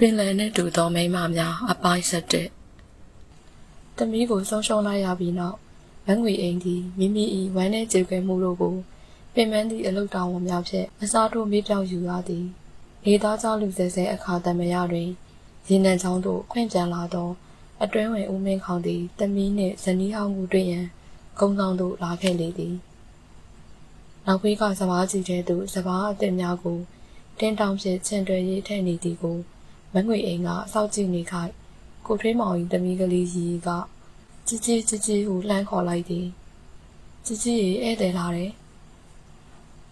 င်လယ်နဲ့တူသောမိန်းမများအပိုင်း7သမီးကိုဆုံးရှုံးလိုက်ရပြီးနောက်မငွေအိမ်သည်မိမိ၏ဝမ်းနည်းကြေကွဲမှုတို့ကိုပင်ပန်းသည့်အလုတောင်ဝန်များဖြင့်အစားထိုးမေးပြောင်းယူရသည်နေသားကြောင့်လူဆဲဆဲအခါတမရတွင်ရေနံချောင်းသို့ခွင့်ပြန်လာသောအတွင်းဝင်ဦးမင်းခေါင်သည်သမီးနှင့်ဇနီးဟောင်းကိုတွေ့ရန်ကုန်းဆောင်သို့လာခဲ့လေသည်နောက်ဖေးကစပားကြီးတဲ့သူစပားအသစ်များကိုတင်းတောင်ဖြင့်ချင်တွယ်ရေးထည့်နေသည်ကိုမငွေအိမ်ကစောက်ကြည့်နေခိုက်ကိုထွေးမောင်၏သမီးကလေးရီကကြီးဟုလှမ်းခေါ်လိုက်သည်ကြီးဧည့်သည်လာတယ်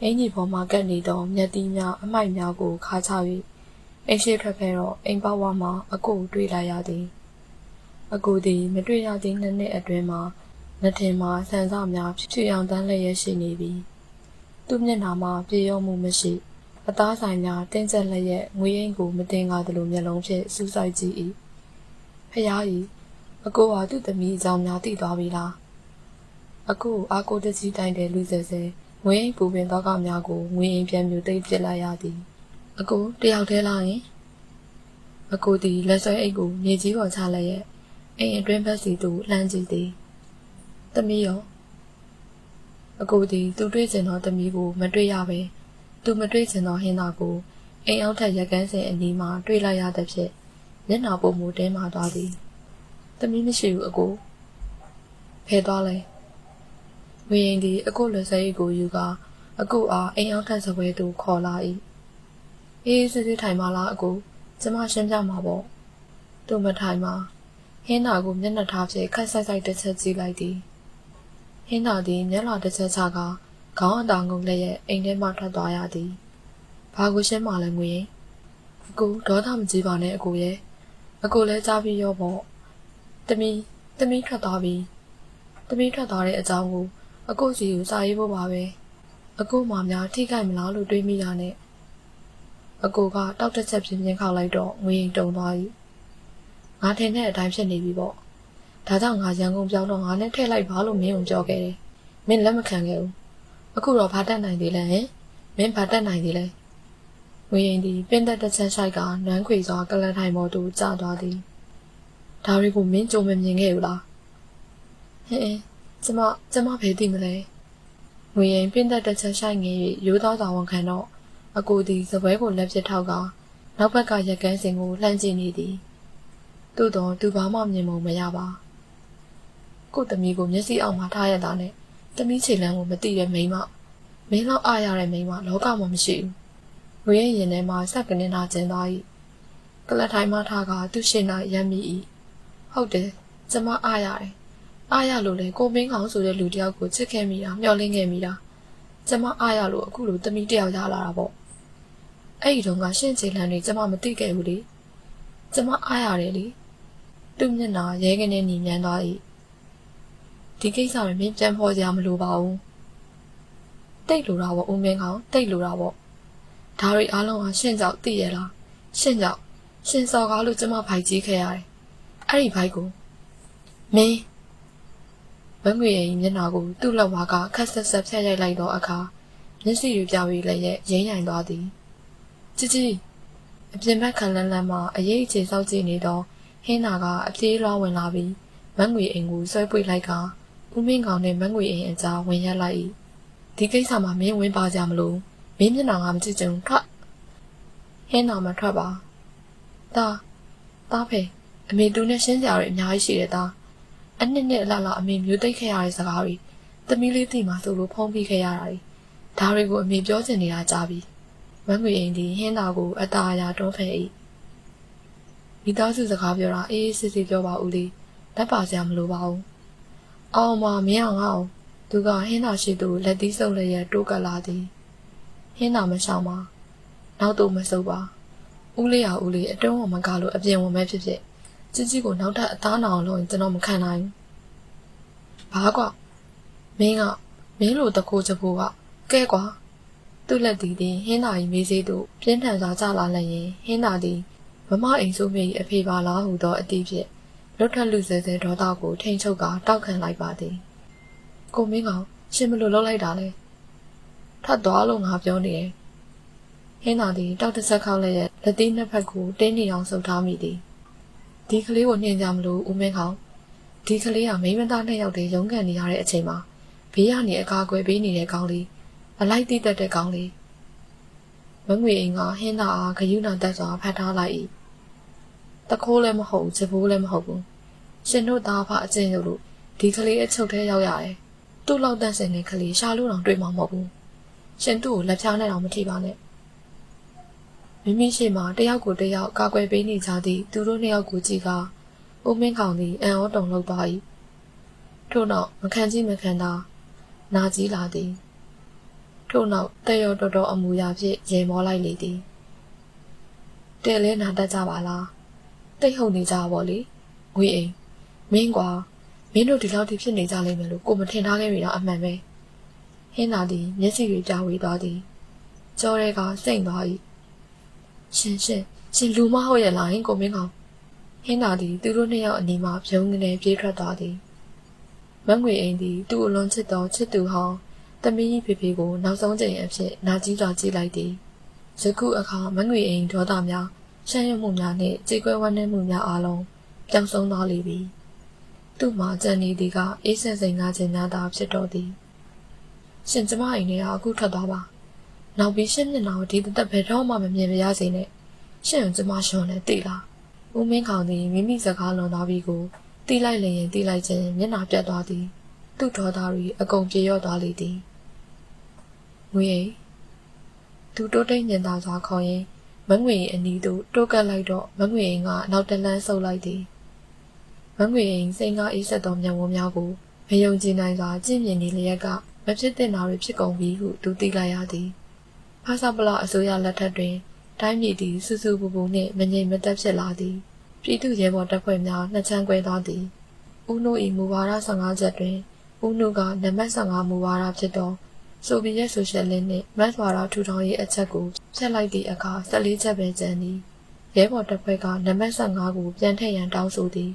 အင်ကြီးပေါ်မှာကပ်နေသောမြက်တီးများအမိုက်များကိုခါချ၍အိမ်ရှိထွက်ခဲ့တော့အိမ်ပေါဝါမှာအကိုတွေ့လိုက်ရသည်အကိုသည်မတွေ့ရသည့်နှစ်နှစ်အတွင်းမှာနှထင်မှာဆန်စများဖြူရောင်တန်းလျက်ရှိနေပြီသူ့မျက်နှာမှာပြေရောမှုမရှိအသားဆိုင်များတင်းကျပ်လျက်ငွေအိမ်ကိုမတင်ကားသလိုမျက်လုံးဖြင့်စူးစိုက်ကြည့်၏ဖျား၏အကိုဟာသူ့သမီးအကြောင်းများသိသွားပြီလားအကိုအားကိုတကြီးတိုင်းတဲ့လူဆဲဆဲငွေအိမ်ပူပင်သောကများကိုငွေအိမ်ပြန်မြူသိပ်ပြစ်လိုက်ရသည်အကိုတယောက်တည်းလားယင်အကိုသည်လက်ဆွဲအိတ်ကိုမြေကြီးပေါ်ချလိုက်ရဲ့အိမ်အတွင်းဘက်စီသို့လှမ်းကြည့်သည်သမီးရောအကိုသည်သူတွေ့ကျင်သောသမီးကိုမတွေ့ရပဲသူမတွေ့ချင်သောဟင်းသားကိုအိမ်အောက်ထက်ရက်ကန်းစင်အနီးမှာတွေ့လိုက်ရသဖြင့်မျက်နှာပုံမူတင်းမာသွားသည်သမီးမရှိဘူးအကိုဖယ်သွားလဲဝေရင်သည်အကိုလက်စိပ်ကိုယူကာအကိုအားအိမ်အောက်ထက်စပွဲသို့ခေါ်လာ၏အေးစစ်စစ်ထိုင်ပါလားအကိုကျမရှင်းပြမှာပေါ့သူမထိုင်ပါဟင်းသားကိုမျက်နှာထားဖြင့်ခက်ဆိုင်ဆိုင်တစ်ချက်ကြည့်လိုက်သည်ဟင်းသားသည်မျက်နှာတစ်ချက်ချကာခေါင်းအတာငုံလည်းရဲ့အိမ်ထဲမှထွက်သွားရသည်ဘာကိုရှင်းမှလဲငွေရင်အကိုဒေါသမကြီးပါနဲ့အကိုရဲ့အကိုလည်းကြားပြီးရောပေါ့သမီးထွက်သွားပြီသမီးထွက်သွားတဲ့အကြောင်းကိုအကိုစီကိုစာရေးဖို့ပါပဲအကိုမှများထိခိုက်မလားလို့တွေးမိတာနဲ့အကိုကတောက်တစ်ချက်ပြင်းပြင်းခောက်လိုက်တော့ငွေရင်တုံသွား၏ငါထင်တဲ့အတိုင်းဖြစ်နေပြီပေါ့ဒါကြောင့်ငါရန်ကုန်ပြောင်းတော့ငါနဲ့ထည့်လိုက်ပါလို့မင်းကိုပြောခဲ့တယ်မင်းလက်မခံခဲ့ဘူးအခုတော့ဘာတက်နိုင်သေးလဲဟင်မင်းဘာတက်နိုင်သေးလဲဝေရင်သည်ပင်သက်တစ်ချက်ဆိုင်ကနွမ်းခွေစွာကလန်ထိုင်ပေါ်သို့ကျသွားသည်ဒါတွေကိုမင်းကြုံမမြင်ခဲ့ဘူးလားဟင်ကျမဘယ်သိမလဲဝေရင်ပင်သက်တစ်ချက်ဆိုင်ငယ်၍ရိုးသားစွာဝန်ခံတော့အကိုသည်စပွဲကိုလက်ပြထောက်ကနောက်ဘက်ကရက်ကန်းစင်ကိုလှမ်းကြည့်နေသည်သို့တော့သူဘာမှမြင်မရပါကို့သမီးကိုမျက်စိအောက်မှာထားရတာနဲ့သမီးခြေလမ်းကိုမသိတဲ့မိန်းမမင်းလောက်အားရတဲ့မိန်းမလောကမှာမရှိဘူးဝေရင်ထဲမှာစက်ကနေနာကျင်သွား၏ကလထိုင်မှထားကသူ့ရှင်းနာရမ်းမိ၏ဟုတ်တယ်ကျမအားရတယ်အားရလို့လေကိုမင်းကောင်ဆိုတဲ့လူတယောက်ကိုချစ်ခဲ့မိတာမျှော်လင့်ခဲ့မိတာကျမအားရလို့အခုလိုသမီးတယောက်ရလာတာပေါ့အဲ့ဒီတော့ကရှင်းခြေလမ်းတွေကျမမသိခဲ့ဘူးလေကျမအားရတယ်လေသူ့မျက်နှာရဲကနေညီမြန်းသွား၏ဒီကိစ္စတွေမင်းပြန်ဖော်ကြမလို့ပါဘူးတိတ်လိုတာပေါ့ဦးမင်းကောင်တိတ်လိုတာပေါ့ဒါတွေအားလုံးကရှင်းကြောက်သိရလားရှင်းကြောက်ရှင်းစော်ကားလို့ကျမဖိုက်ကြီးခဲ့ရတယ်အဲ့ဒီဖိုက်ကိုမင်းမငွေရင်မျက်နှာကိုသူ့လက်ဝါးကခက်ဆက်ဆက်ဖြတ်ရိုက်လိုက်တော့အခါမျက်စိတွေပြောင်းပြီးလည်းရိမ့်ရိုင်သွားသည်ကြီးအပြင်ဘက်ခံလန်းလန်းမှာအရေးအခြေစောက်ကြည့်နေတော့ဟင်းနာကအပြေးလွှားဝင်လာပြီးမငွေအိမ်ကိုဆွဲပွေလိုက်ကဦးမင်းကောင်နဲ့မငွေအိမ်အကြားဝင်ရက်လိုက်၏ဒီကိစ္စမှာမင်းဝင်ပါကြမလို့မင်းမျက်နှာကမကြည့်ချင်ထွက်ဟင်းနာမထွက်ပါတာဖေအမေသူနဲ့ရှင်းကြရအများကြီးရှိတယ်တာအနှစ်အလအမေမျိုးသိပ်ခဲ့ရတဲ့စကားတွေသမီးလေးသိမှဆိုလို့ဖုံးပြီးခဲ့ရတာဒါတွေကိုအမေပြောချင်နေတာကြားပြီမငွေအိမ်ဒီဟင်းနာကိုအตาအရာတွန်းဖဲ့၏မိသားစုစကားပြောတာအေးစစ်စစ်ပြောပါဦးလေလက်ပါစရာမလိုပါဘူးအောင်မမင်းအောင်သူကဟင်းနာရှိသူလက်သီးစုပ်လည်းရတိုးကပ်လာသည်ဟင်းနာမရှောင်ပါနောက်တော့မစုပ်ပါဦးလေးအတွင်းဝင်မကားလို့အပြင်ဝင်မဲ့ဖြစ်ကြီးကိုနောက်ထပ်အသားနာအောင်လုပ်ရင်ကျွန်တော်မခံနိုင်ဘာကွာမင်းလိုတကိုးချဖို့ကကဲကွာသူ့လက်သည်ဟင်းနာကြီးမေးစေးသူပြင်းထန်စွာကြလာလျင်ဟင်းနာသည်မမအိမ်ဆိုးမေအဖေပါလားဟူသောအတိဖြင့်လွတ်ထလူဆဲဆဲဒေါသကိုထိန်ချုပ်ကတောက်ခံလိုက်ပါသည်ကိုမင်းကောင်ရှင်မလို့လှုပ်လိုက်တာလဲထပ်သွားလို့ငါပြောနေတယ် ဟင်းသာသည်တောက်တစ်ဆက်ခောက်လည်းရဲ့လက်သေးနှစ်ဖက်ကိုတင်းနေအောင်ဆုပ်ထားမိသည်ဒီကလေးကိုနှင်ကြမလို့ဦးမင်းခေါင်ဒီကလေးကမိန်းမသားနှစ်ယောက်တည်းရုန်းကန်နေရတဲ့အချိန်မှာဘေးကနေအကာအကွယ်ပေးနေတဲ့ကောင်လေးအလိုက်တိတက်တဲ့ကောင်လေးမငွေအိမ်ကဟင်းသာအားဂယုဏတက်စွာဖတ်ထားလိုက်၏တခိုးလည်းမဟုတ်ချဘိုးလည်းမဟုတ်ဘူးရှင်တို့သားဖအကျဉ်းရုပ်လို့ဒီကလေးအချုပ်ထဲရောက်ရတယ်သူ့လောက်တန့်စင်တဲ့ကလေးရှာလို့တော့တွေ့မှာမဟုတ်ဘူးရှင်သူ့ကိုလက်ဖြားနဲ့တော့မထိပါနဲ့မိမိရှိမှတယောက်ကိုတယောက်ကာကွယ်ပေးနေကြသည့်သူတို့နှစ်ယောက်ကိုကြည့်ကဦးမင်းခေါင်သည်အံ့ဩတုန်လှုပ်သွား၏ထို့နောက်မခံကြည့်မခံသာနာကြီးလာသည်ထို့နောက်တက်ရောတော်တော်အမူအရာဖြင့်ရေမောလိုက်လေသည်တဲလဲနာတတ်ကြပါလားတိတ်ဟုတ်နေကြပါလေငွေအိမ်မင်းကွာမင်းတို့ဒီလောက်ထိဖြစ်နေကြလိမ့်မယ်လို့ကိုမထင်ထားခဲ့မိတာအမှန်ပဲဟင်းသာသည်မျက်စိတွေပြဝေသွားသည်ကြောရဲကစိတ်သွား၏ရှင်လူမဟုတ်ရဲ့လားဟင်ကိုမင်းကောင်ဟင်းသာသည်သူတို့နှစ်ယောက်အနီးမှပြုံးကနေပြေးထွက်သွားသည်မငွေအိမ်သည်သူ့အလွန်ချစ်သောချစ်သူဟောင်းသမီးဖေဖေကိုနောက်ဆုံးချိန်အဖြစ်နာကြီးစွာကြည့်လိုက်သည်ယခုအခါမငွေအိမ်ဒေါသများရှမ်းရွံ့မှုများနှင့်ကြေကွဲဝမ်းနည်းမှုများအားလုံးပြောင်းဆုံးသွားလေပြီသူ့မှာကြံနေသည်ကအေးဆက်စိမ်ကားခြင်းများသာဖြစ်တော်သည်ရှင်ကျမအိမ်ထဲကအခုထွက်သွားပါနောက်ပြီးရှင်းမျက်နှာကိုဒီသက်ဘယ်တော့မှမမြင်မရစေနဲ့ရှင်ကျမရှောင်းနဲ့တိလားဦးမင်းခေါင်သည်မိမိစကားလွန်သွားပြီးကိုတိလိုက်လျင်တိလိုက်ခြင်းမျက်နှာပြတ်သွားသည်သူ့ဒေါသတွေအကုန်ပြေရော့သွားလေသည်ငွေသူတိုးတိတ်ညင်သာစွာခေါ်ရင်မငွေအနီးသို့တိုးကပ်လိုက်တော့မငွေကနောက်တလန်းဆုပ်လိုက်သည်မငွေစိန်ကားအေးဆက်သောမျက်ဝန်းများကိုမယုံကြည်နိုင်စွာကြည့်မြင်နေလျက်ကမဖြစ်တဲ့နာတွေဖြစ်ကုန်ပြီဟုသူသိလိုက်ရသည်ဖာစာပလအစိုးရလက်ထက်တွင်တိုင်းပြည်သည်စူးစူးပူပူနှင့်မငြိမ်မသက်ဖြစ်လာသည်ပြည်သူရဲဘော်တပ်ဖွဲ့များနှစ်ချမ်းကွဲသွားသည်ဦးနု၏မူဝါဒ15ချက်တွင်ဦးနုကနံပါတ်15မူဝါဒဖြစ်သောဆိုဗီယက်ဆိုရှယ်လစ်နှင့်မတ်ဝါဒထူထောင်ရေးအချက်ကိုဖျက်လိုက်သည့်အခါ14ချက်ပဲကျန်သည်ရဲဘော်တပ်ဖွဲ့ကနံပါတ်15ကိုပြန်ထည့်ရန်တောင်းဆိုသည်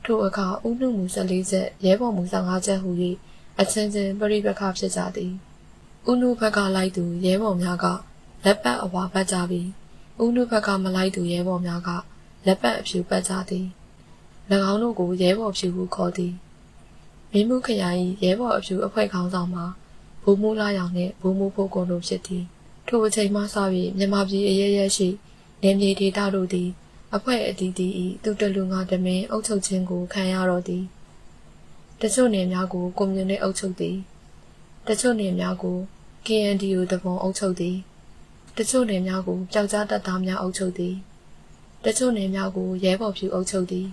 ထိုအခါဦးနုမူ14ချက်ရဲဘော်မူ15ချက်ဟူ၍အချင်းချင်းပရိပက္ခဖြစ်ကြသည်ဦးနုဘက်ကလိုက်သူရဲဘော်များကလက်ပတ်အဝါပတ်ကြပြီးဦးနုဘက်ကမလိုက်သူရဲဘော်များကလက်ပတ်အဖြူပတ်ကြသည်၎င်းတို့ကိုရဲဘော်ဖြူဟုခေါ်သည်မင်းမှုခရိုင်ရဲဘော်အဖြူအဖွဲ့ခေါင်းဆောင်မှာဘိုးမူလာရောင်နှင့်ဘိုးမူဖို့ကုန်တို့ဖြစ်သည်ထိုအချိန်မှစပြီးမြန်မာပြည်အရဲရဲရှိနေမြေဒေသတို့သည်အဖွဲ့အသီးသီး၏သူတလူငါတမင်အုပ်ချုပ်ခြင်းကိုခံရတော့သည်တချို့နေများကိုကွန်မြူနစ်အုပ်ချုပ်သည်တချို့နေများကို KNDU တပုံအုပ်ချုပ်သည်တချို့နေများကိုပျောက်ကြားတပ်သားများအုပ်ချုပ်သည်တချို့နေများကိုရဲဘော်ဖြူအုပ်ချုပ်သည်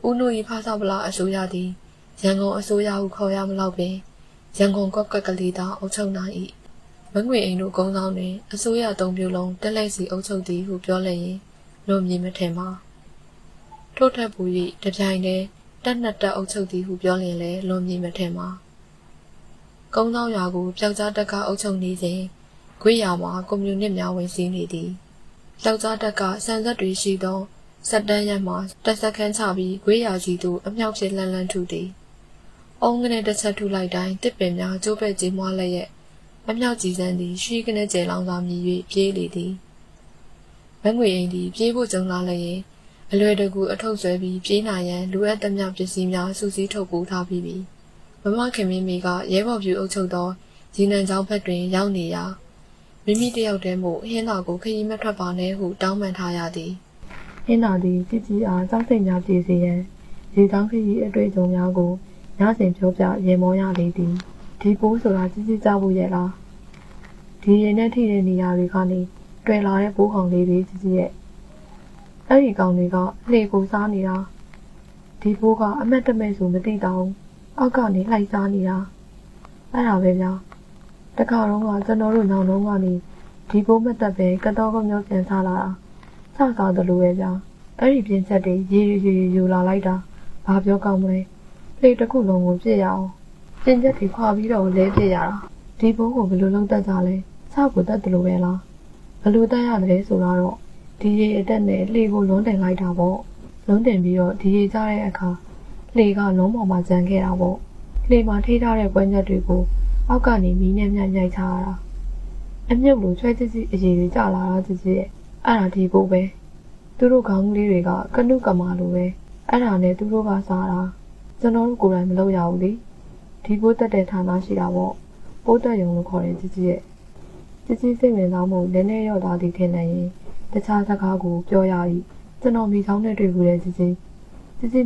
ဦးနု၏ဖားဆောက်ပလာအစိုးရသည်ရန်ကုန်အစိုးရဟုခေါ်ရမလောက်ပင်ရန်ကုန်ကော့ကက်ကလေးသာအုပ်ချုပ်နိုင်၏မငွေအိမ်တို့ကုန်းဆောင်တွင်အစိုးရသုံးပြလုံးတက်လက်စီအုပ်ချုပ်သည်ဟုပြောလျင်လွန်မြင်မထင်ပါထို့ထက်ပူ၍တပြိုင်တည်းတက်နှစ်တက်အုပ်ချုပ်သည်ဟုပြောလျင်လည်းလွန်မြင်မထင်ပါကုန်းဆောင်ရွာကိုပျောက်ကြားတပ်ကအုပ်ချုပ်နေစဉ်ခွေးရွာမှာကွန်မြူနစ်များဝင်စီးနေသည်ပျောက်ကြားတပ်ကစံဆက်တွေရှိသောစက်တန်းရက်မှာတက်ဆက်ခန်းချပြီးခွေးရွာစီသို့အမြောက်ဖြစ်လှမ်းထုသည်အုံးကနေတစ်ချက်ထုလိုက်တိုင်းတစ်ပင်များကျိုးပဲ့ကြီးမွားလျက်အမြောက်ကြီးစံသည်ရွှေကနေကျဲလောင်စွာမြည်၍ပြေးလေသည်မငွေအိမ်သည်ပြေးဖို့ကြုံလာလျင်အလွယ်တကူအထုပ်ဆွဲပြီးပြေးနိုင်ရန်လိုအပ်သမျှပစ္စည်းများစုစည်းထုတ်ပိုးထားပြီးပြီမမခင်မင်းမိကရဲဘော်ပြူအုပ်ချုပ်သောရင်းနှံချောင်းဘက်တွင်ရောက်နေရာမိမိတယောက်တည်းမို့ဟင်းသာကိုခရီးမထွက်ပါနဲ့ဟုတောင်းပန်ထားရသည်ဟင်းသာသည်ကြည်ကြည်အားကြောက်စိတ်များပြေစေရန်ရေချောင်းခရီးအတွေ့အကြုံများကိုညစဉ်ပြောပြရေမောရလေသည်ဒီပိုးဆိုတာကြည်ကြည်ကြဖို့ရဲ့လားဒီရင်နဲ့ထိတဲ့နေရာတွေကနေတွေ့လာတဲ့ပိုးကောင်လေးတွေကြည်ကြည်ရဲ့အဲ့ဒီကောင်တွေကလှေကိုစားနေတာဒီပိုးကအမက်တမဲ့ဆိုမသိတော့အောက်ကနေလှိုက်စားနေတာအဲ့ဒါပဲဗျာတခါတော့ကကျွန်တော်တို့ညောင်လုံးကနေဒီပိုးမတက်ပဲကတော့ကမျိုးပြန်စားလာတာစစားတယ်လို့ပဲဗျာအဲ့ဒီပြင်းချက်တွေရေလာလိုက်တာဘာပြောကောင်းမလဲလှေတစ်ခုလုံးကိုပြစ်ရအောင်ပြင်းချက်တွေခွာပြီးတော့လဲပြစ်ရတာဒီပိုးကိုဘယ်လိုလုပ်တတ်ကြလဲစကိုတတ်တယ်လို့ပဲလားဘယ်လိုတတ်ရတယ်ဆိုတော့ဒီရေအတက်နဲ့လှေကိုလွန်းတင်လိုက်တာပေါ့လွန်းတင်ပြီးတော့ဒီရေကြတဲ့အခါလှေကလုံးပေါ်မှာကျန်ခဲ့တာပေါ့လှေမှာထိထားတဲ့ပွဲညက်တွေကိုအောက်ကနေမီးနဲ့မြိုက်ချရတာ အမြုပ်လိုချွဲချစ်အရေးတွေကြလာတာချစ်ရဲ့အဲ့ဒါဒီဖို့ပဲသူတို့ခေါင်းကလေးတွေကကနုကမာလိုပဲအဲ့ဒါနဲ့သူတို့ကစားတာကျွန်တော်တို့ကိုယ်တိုင်မလုပ်ရဘူးလေဒီဖို့တက်တဲ့ဌာနရှိတာပေါ့ပိုးတက်ရုံလို့ခေါ်တယ်ချစ်ရဲ့ချစ်စိတ်ဝင်စားမှုနည်းနည်းရော့သွားသည်ထင်နေရင်တခြားစကားကိုပြောရ၏ကျွန်တော်မိချောင်းနဲ့တွေ့ဘူးတဲ့ချစ်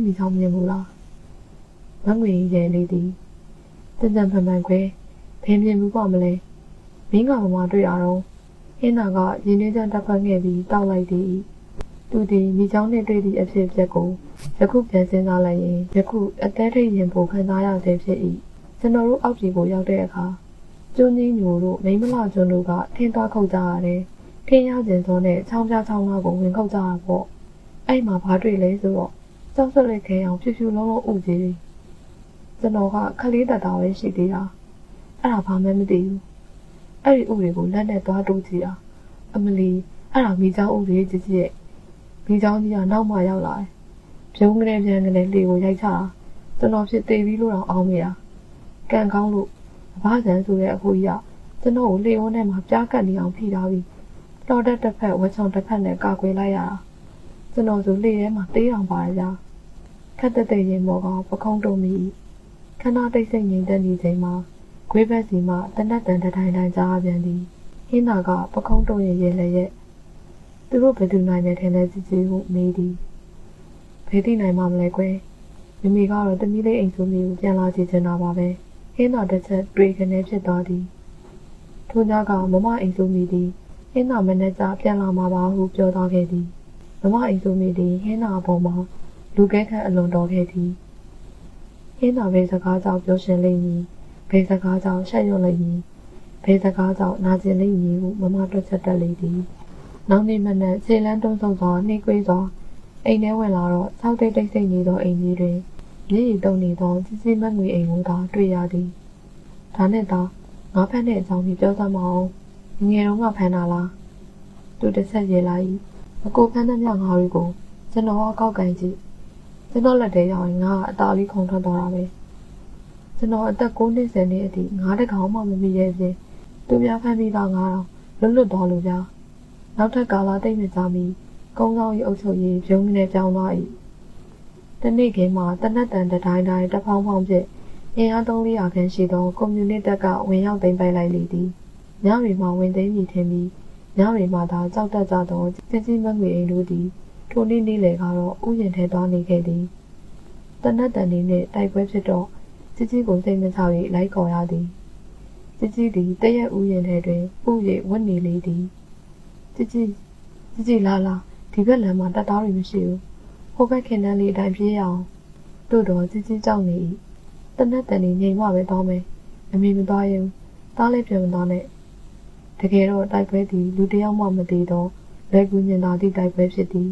မိချောင်းမြင်ဘူးလားမငွေရဲလေးသည်တန်ဖန်ဖန်ခွဲဘယ်မြင်ဘူးပေါ့မလဲမင်းကမမတွေ့ရတော့ဟင်းနာကရင်းနှီးချမ်းတက်ဖက်ခဲ့ပြီးတောက်လိုက်သည်သူသည်မိချောင်းနဲ့တွေ့သည့်အဖြစ်အပျက်ကိုယခုပြန်စဉ်းစားလိုက်ရင်ယခုအသေးထိတ်ရင်ပိုခံစားရဆဲဖြစ်၏ကျွန်တော်တို့အောက်ပြည်ကိုရောက်တဲ့အခါကျွန်းကြီးညိုတို့မိမလာကျွန်းတို့ကထင်းသွားခုတ်ကြရတယ်ထင်းရခြင်းစောနဲ့ချောင်းပြချောင်းသားကိုဝင်ခုတ်ကြတာပေါ့အဲ့မှာဘာတွေ့လဲဆိုတော့ကြောက်စက်လက်ခဲအောင်ဖြူဖြူလုံးလုံးဥကြီးတွေကျွန်တော်ကခလေးတတာပဲရှိသေးတာအဲ့ဒါဘာမှမသိဘူးအဲ့ဒီဥတွေကိုလက်နဲ့သွားတိုးကြည့်တာအမလီအဲ့ဒါမိချောင်းဥတွေကြီးကြီးရဲ့မိချောင်းကြီးကနောက်မှရောက်လာတယ်ပြုံးကလေးပြန်ကလေးလေကိုရိုက်ချတာကျွန်တော်ဖြစ်သေးပြီလို့တော့အောင်းမိတာကံကောင်းလို့အဘဆန်ဆိုတဲ့အဖိုးကြီးကကျွန်တော်ကိုလေဝန်းထဲမှာပြားကတ်နေအောင်ဖိထားပြီးတော်တက်တစ်ဖက်ဝက်ချောင်းတစ်ဖက်နဲ့ကာကွယ်လိုက်ရတာကျွန်တော်ဆိုလေထဲမှာတေးအောင်ပါရကြခက်တဲ့ရင်မောကပခုံးတုံးမိခဏတိတ်ဆိတ်ငြိမ်သက်နေချိန်မှာခွေးဘက်စီမှတနက်တန်တိုင်းတိုင်းကြားပြန်သည်ဟင်းနာကပခုံးတုံးရဲ့လည်းရဲ့သူတို့ဘယ်သူနိုင်လဲထင်လဲကြည့်ကြည့်ဟုမေးသည်ဘယ်သိနိုင်မှမလဲကွယ်မိမိကတော့တမီးလေးအိမ်ဆိုမျိုးပြန်လာကြည့်ချင်တာပါပဲဟင်းနာတစ်ချက်တွေးခနဲ့ဖြစ်သွားသည်ထို့ညကမမအိမ်ဆိုမိသည်ဟင်းနာမနဲ့ကြပြန်လာမှာပါဟုပြောသွားခဲ့သည်မမအိမ်ဆိုမိသည်ဟင်းနာအပေါ်မှာလူကဲခန့်အလွန်တော်ခဲ့သည်ဟင်းနာဘယ်စကားကြောင့်ပြောရှင်လိမ့်မည်ဘယ်စကားကြောင့်ရှက်ရွံ့လိမ့်မည်ဘယ်စကားကြောင့်နာကျင်လိမ့်မည်ဟုမမတွက်ချက်တတ်လေသည်နောက်နေ့မနက်ခြေလန်းတုံးဆုံစွာနှိကွေးစွာအိမ်ထဲဝင်လာတော့၆တိတ်တိတ်ဆိတ်နေသောအိမ်ကြီးတွင်မျက်ရည်တုံနေသောကြီးမတ်ငွေအိမ်ကိုသာတွေ့ရသည်ဒါနဲ့သာငါဖက်တဲ့အကြောင်းကိုပြောစမ်းမအောင်ငယ်တုန်းကဖမ်းတာလားသူတစ်ဆက်ရေးလိုက်အကိုဖမ်းတဲ့မြောက်ငါတွေကိုကျွန်တော်အကောက်ကန်ကြည့်ကျွန်တော်လက်ထဲရောက်ရင်ငါအသားလေးခုန်ထွက်သွားတာပဲကျွန်တော်အသက်9နှစ်10နှစ်အထိငါတကောင်မှမမိရဲ့ပြင်သူများဖမ်းပြီးတော့ငါတော့လွတ်သွားလို့ဗျာနောက်ထပ်ကာလတိတ်မကြမီကုန်းဆောင်ရေးအုပ်ချုပ်ရေးပြုံးနေပြောင်းသွား၏တနေ့ခင်းမှာတနက်တန်တိုင်းတဖောင်းဖောင်းဖြင့်အင်အား300ခန်းရှိသောကွန်မြူနစ်တပ်ကဝင်ရောက်သိမ်းပိုက်လိုက်လေသည်ညရီမှဝင်သိမ်းမိထင်ပြီးညရီမှသာကြောက်တတ်ကြသောကြီးမတ်ငွေအိမ်တို့သည်ထိုနေ့နေ့လယ်ကတော့ဥယျာဉ်ထဲသွားနေခဲ့သည်တနက်တန်နေနှင့်တိုက်ပွဲဖြစ်တော့ကြီးကိုစိတ်မချ၍လိုက်ခေါ်ရသည်ကြီးသည်တရက်ဥယျာဉ်ထဲတွင်ဥ၍ဝတ်နေလေသည်ကြီးလာဒီဘက်လမ်းမှာတပ်သားတွေမရှိဘူးဟိုဘက်ခင်တန်းလေးအတိုင်းပြေးရအောင်တို့တော့ကြီးကြောက်နေ၏တနက်တန်နေငြိမ်မှပဲသွားမယ်အမေမသွားရင်သားလည်းပြန်မသွားနဲ့တကယ်တော့တိုက်ပွဲသည်လူတယောက်မှမသေးတော့လက်ကူမြင်သာသည့်တိုက်ပွဲဖြစ်သည်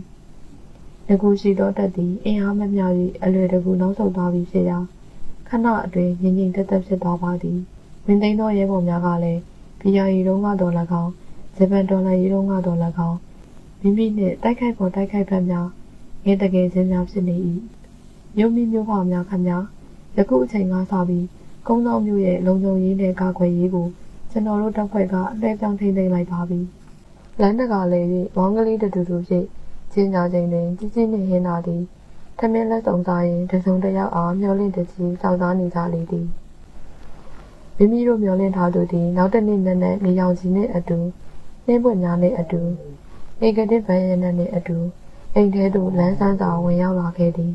လက်ကူရှိသောတပ်သည်အင်အားမမျှ၍အလွယ်တကူနောက်ဆုတ်သွားပြီးဖြစ်ရာခဏအတွင်းငြိမ်သက်ဖြစ်သွားပါသည်ဝင်သိမ်းသောရဲဘော်များကလည်းဗီယာရီတုံးကတော့၎င်းဂျပန်ဒေါ်လာရီတုံးကတော့၎င်းမိမိနှင့်တိုက်ခိုက်ပေါ်တိုက်ခိုက်ဖက်များငယ်တကယ်ချင်းများဖြစ်နေ၏မြို့မိမြို့ဖောင်များခမများယခုအချိန်ကစပြီးကုန်းဆောင်မြို့ရဲ့လုံခြုံရေးနဲ့ကာကွယ်ရေးကိုကျွန်တော်တို့တပ်ဖွဲ့ကအလှည့်ပြောင်းထိန်းသိမ်းလိုက်ပါပြီလမ်းတကာလည်း၍မောင်းကလေးတူဖြင့်ချင်းညာချိန်တွင်ကြီးနှင့်ဟင်းနာသည်ထမင်းလက်ဆောင်စားရင်တစုံတစ်ယောက်အားမျောလင့်တကြီးစောင့်စားနေကြလေသည်မိမိတို့မျောလင့်ထားသူသည်နောက်တစ်နေ့နက်နေရောင်ကြီးနှင့်အတူနှင်းပွင့်များနှင့်အတူဧကတိဗန်ရနနှင့်အတူအိမ်ထဲသို့လမ်းဆန်းစာဝင်ရောက်လာခဲ့သည်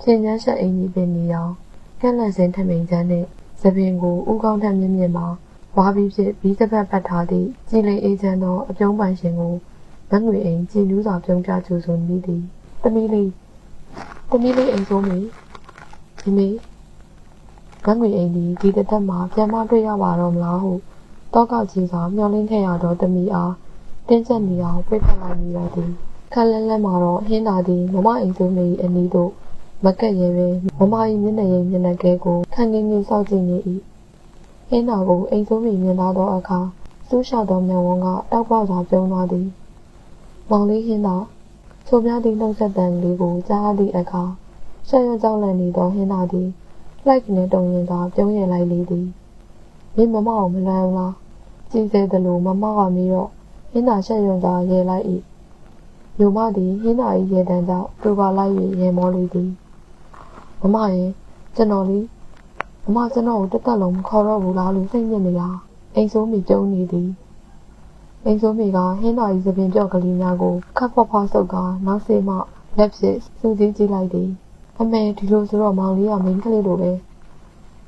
ပြင်ချမ်းရှက်အင်ကြီးပင်နေရောင်ကက်လက်စင်ထမိန်ချမ်းနှင့်သပင်ကိုဥကောင်းထက်မြင့်မြင့်မှာဝါပြီးဖြစ်ပြီးစပတ်ပတ်ထားသည့်ကြည်လင်အေးချမ်းသောအပြုံးပိုင်ရှင်ကိုမငွေအိမ်ကြည်နူးစွာပြုံးပြကြိုဆိုမိသည်သမီးလေးအိမ်ဆိုးမေဒီမေမငွေအိမ်ဒီတစ်သက်မှာပြန်မတွေ့ရပါတော့မလားဟုတောကကြီးစွာမျောလင်းခဲ့ရသောသမီးအားတင်းကျပ်နေအောင်ပြိဖက်လိုက်မိရသည်ခက်လက်လက်မှာတော့ဟင်းသာသည်မမအိမ်ဆိုးမေအနီးသို့မကက်ရဲပဲမမ၏မျက်နှာရိပ်မျက်နှာကဲကိုခန့်ငင်းငင်းစောင့်ကြည့်နေ၏ဟင်းသာကိုအိမ်ဆိုးမေမြင်လာသောအခါစူးလျှောက်သောမျက်ဝန်းကတောက်ပေါက်စွာပြုံးသွားသည်မောင်လေးဟင်းသာချိုပြသည့်နှုတ်ဆက်တန်လေးကိုကြားသည့်အခါရှက်ရွံ့ကြောက်လန့်နေသောဟင်းသာသည်လိုက်ကနေတုံရင်သာပြုံးရလိုက်လေသည်မင်းမမအောင်မလွမ်းလား ကြည်စေတယ်လို့မမကမီးတော့ဟင်းသာရှက်ရွံသာရဲလိုက်၏မြို့မသည်ဟင်းသာ၏ရဲတန်းကြောင့်သူကလိုက်၍ရဲမောလေသည်မမရဲ့ကျွန်တော်လေးမမကျွန်တော်ကိုတက်တက်လုံးမခေါ်တော့ဘူးလားလို့စိတ်ညစ်နေတာအိမ်ဆိုးမိပြုံးနေသည်အိမ်ဆိုးမိကဟင်းသာ၏သပင်ပြော့ကလေးများကိုခတ်ဖွားဖွားဆုပ်ကာနောက်စေမှလက်ဖြင့်စူးစီးကြည့်လိုက်သည်အမေဒီလိုဆိုတော့မောင်လေးကမင်းကလေးလိုပဲ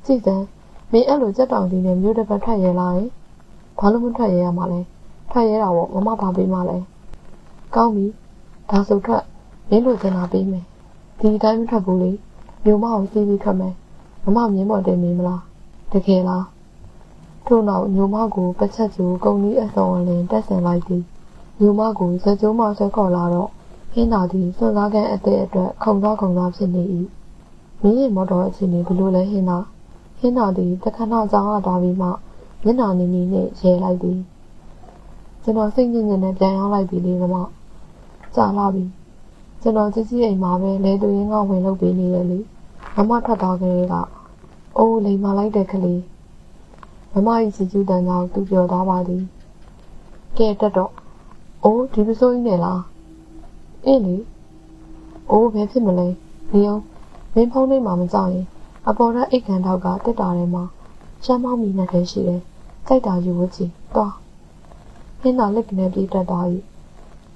ကြည့်စမ်းမင်းအဲ့လိုကြက်တောင်ကြီးနဲ့မြို့တစ်ပတ်ထွက်ရဲလာရင်ဘာလို့မထွက်ရဲရမှာလဲထွက်ရဲတာပေါ့မမဘာပေးမှလဲကောင်းပြီဒါဆိုထွက်မင်းလိုချင်တာပေးမယ်ဒီအတိုင်းမထွက်ဘူးလေမြို့မကိုစီးပြီးထွက်မယ်မမမြင်းပေါ်တင်မင်းမလားတကယ်လားထို့နောက်မြို့မကိုပတ်ချက်ကျူကုံကြီးအစုံအလင်တက်ဆင်လိုက်သည်မြို့မကိုစကြိုးမှဆွဲခေါ်လာတော့ဟင်းသာသည်စွန့်စားကန်အသက်အတွက်ခုံသွားဖြစ်နေ၏မင်းရဲ့မော်တော်အချင်းနေဘလို့လဲဟင်းသာသည်တခဏကြောင်ရသွားပြီးမှမျက်နှာနီနီနဲ့ရဲလိုက်သည်ကျွန်တော်စိတ်ညစ်ညစ်နဲ့ပြန်ရောက်လိုက်ပြီလေမမကြာလာပြီကျွန်တော်ကြီးအိမ်မှာပဲလဲသူရင်းကဝင်လုပ်ပေးနေရလေမမထွက်သွားကြတဲ့ကအိုးလိမ်မာလိုက်တဲ့ကလေးမမကြီးစီကျူးတန်းကြောင့်သူပြောသွားပါသည်ကဲတက်တော့အိုးဒီပစိုးကြီးနဲ့လားအင်းလေအိုးဘယ်ဖြစ်မလဲနေအောင်မင်းဖုန်းလေးမှမကြောက်ရင်အပေါ်ကအိတ်ကန်တော့ကတက်တာထဲမှာရှမ်းမောင်းမီနဲ့တည်းရှိတယ်ကြိုက်တာယူဝချီသွားဟင်းသာလက်ကနေပြေးတက်သွား၏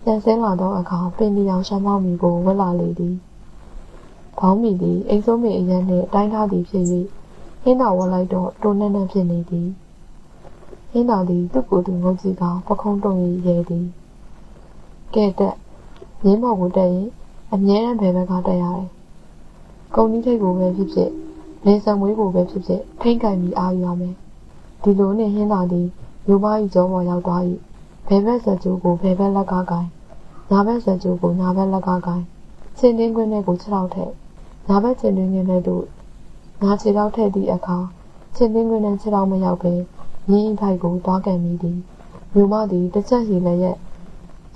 ပြန်ဆင်းလာသောအခါပင်ဒီအောင်ရှမ်းမောင်းမီကိုဝက်လာလေသည်ဘောင်းမီသည်အိမ်စိုးမီအရန်နှင့်တိုင်းထားသည်ဖြစ်၍ဟင်းသာဝက်လိုက်တော့တိုးနှက်ဖြစ်နေသည်ဟင်းသာသည်သူ့ကိုယ်သူငုတ်ကြည့်ကပခုံးတုံ၍ရဲသည်ကဲတက်မြင်းမော်ကိုတက်ရင်အမြဲတမ်းဘယ်ဘက်ကတက်ရတယ်ကုံကြီးထိတ်ကိုပဲဖြစ်ဖြစ်လင်းဆံမွေးကိုပဲဖြစ်ဖြစ်ထိမ့်ကင်ပြီးအားယူရမယ်ဒီလိုနဲ့ဟင်းသာသည်လူမကြီးကျော်ပေါ်ရောက်သွား၏ဘယ်ဘက်ဆက်ကျိုးကိုဘယ်ဘက်လက်ကကိုင်ညာဘက်ဆက်ကျိုးကိုညာဘက်လက်ကကိုင်ချင်းတင်းကွင်းထဲကိုခြေထောက်ထည့်ညာဘက်ချင်းတင်းကွင်းထဲသို့ညာခြေထောက်ထည့်သည့်အခါချင်းတင်းကွင်းထဲခြေထောက်မရောက်ပဲမြင်းဖိုက်ကိုသွားကန်မိသည်လူမသည်တစ်ချက်စီလည်းရဲ့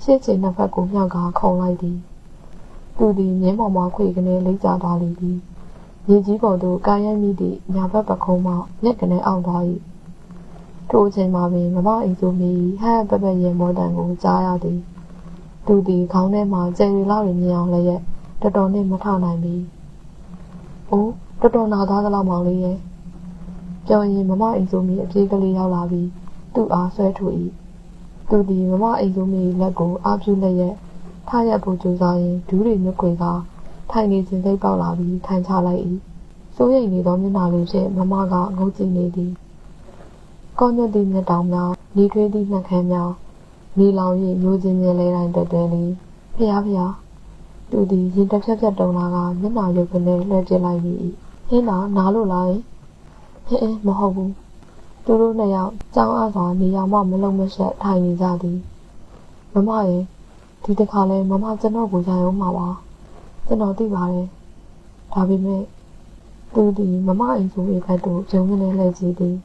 ရှေ့ချင်နှစ်ဖက်ကိုမြောက်ကခုံလိုက်သည်သူသည်မြင်းပေါ်မှာခွေကနေလိမ့်ကျသွားလေသည်မြေကြီးပေါ်သို့ကာရိုက်မိသည့်ညာဘက်ပခုံးမှမျက်ကနေအောင့်သွား၏ထိုအချိန်မှာပင်မမအိမ်ဆိုမိဟဲ့ပပရဲ့မောတန်ကိုကြားရသည်သူသည်ခေါင်းထဲမှာကျယ်ရီလောက်မြင်အောင်လည်းရဲ့တော်တော်နဲ့မထနိုင်ပြီအိုးတော်တော်နာသားသလောက်မောင်လေးရဲ့ပြောရင်မမအိမ်ဆိုမိအပြေးကလေးရောက်လာပြီးသူ့အားဆွဲထုတ်၏သူသည်မမအိမ်ဆိုမိလက်ကိုအားပြုလက်ရဲ့ထရက်ဖို့ကြိုးစားရင်ဒူးတွေမြွက်ခွေကထိုင်နေခြင်းစိတ်ပေါက်လာပြီးထိုင်ချလိုက်၏စိုးရိမ်နေသောမျက်နှာလေးဖြင့်မမကငုတ်ကြည့်နေသည်ကောညွတ်သည့်မျက်တောင်များနေထွေးသည့်နှက်ခမ်းများနေလောင်၍မျိုးချင်းမြဲလဲတိုင်းတွဲလေးဖျားသူသည်ရင်တစ်ဖြတ်တုံလာကမျက်နှာရုပ်ကနေလွှဲပြလိုက်၏ဟင်းသာနားလို့လားဟင်းမဟုတ်ဘူးသူတို့နှစ်ယောက်ကြောင်းအားစွာနေရာမှမလုံးမရှက်ထိုင်နေကြသည်မမရဲ့ဒီတစ်ခါလဲမမကျွန်တော်ကိုရရုံမှာပါကျွန်တော်သိပါတယ်ဒါပေမဲ့သူသည်မမအိမ်ဆိုရဲ့ဘက်သို့ဂျုံကနေလှည့်ကြည့်သည်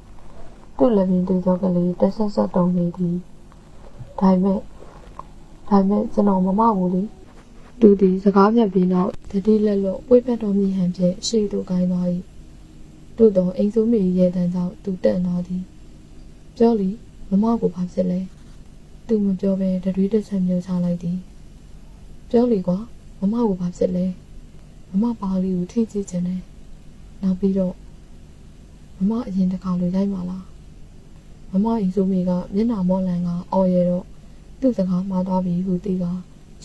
သူ့လက်ပြင်သူသောကလေးတက်ဆက်တုံနေသည်ဒါပေမဲ့ကျွန်တော်မမဘူးလေသူသည်စကားပြတ်ပြီးနောက်တတိလက်လွတ်ဝိပက်တော်မြည်ဟန်ဖြင့်ရှေ့သို့ကိုင်းသွား၏သို့သောအိမ်ဆိုမိရဲ့တန်းကြောင့်သူတက်သွားသည်ပြောလီမမကိုဘာဖြစ်လဲသူမပြောဘဲတရွေးတစ်ချက်မျိုးချလိုက်သည်ပြောလီကွာမမကိုဘာဖြစ်လဲမမပါလီကိုထိကြည့်ခြင်းနဲ့နောက်ပြီးတော့မမအရင်တစ်ခါလိုရိုက်ပါလားမမအိမ်ဆိုမိကမျက်နှာမောလန်ကအော်ရတော့သူ့စကားမှားသွားပြီဟုသိက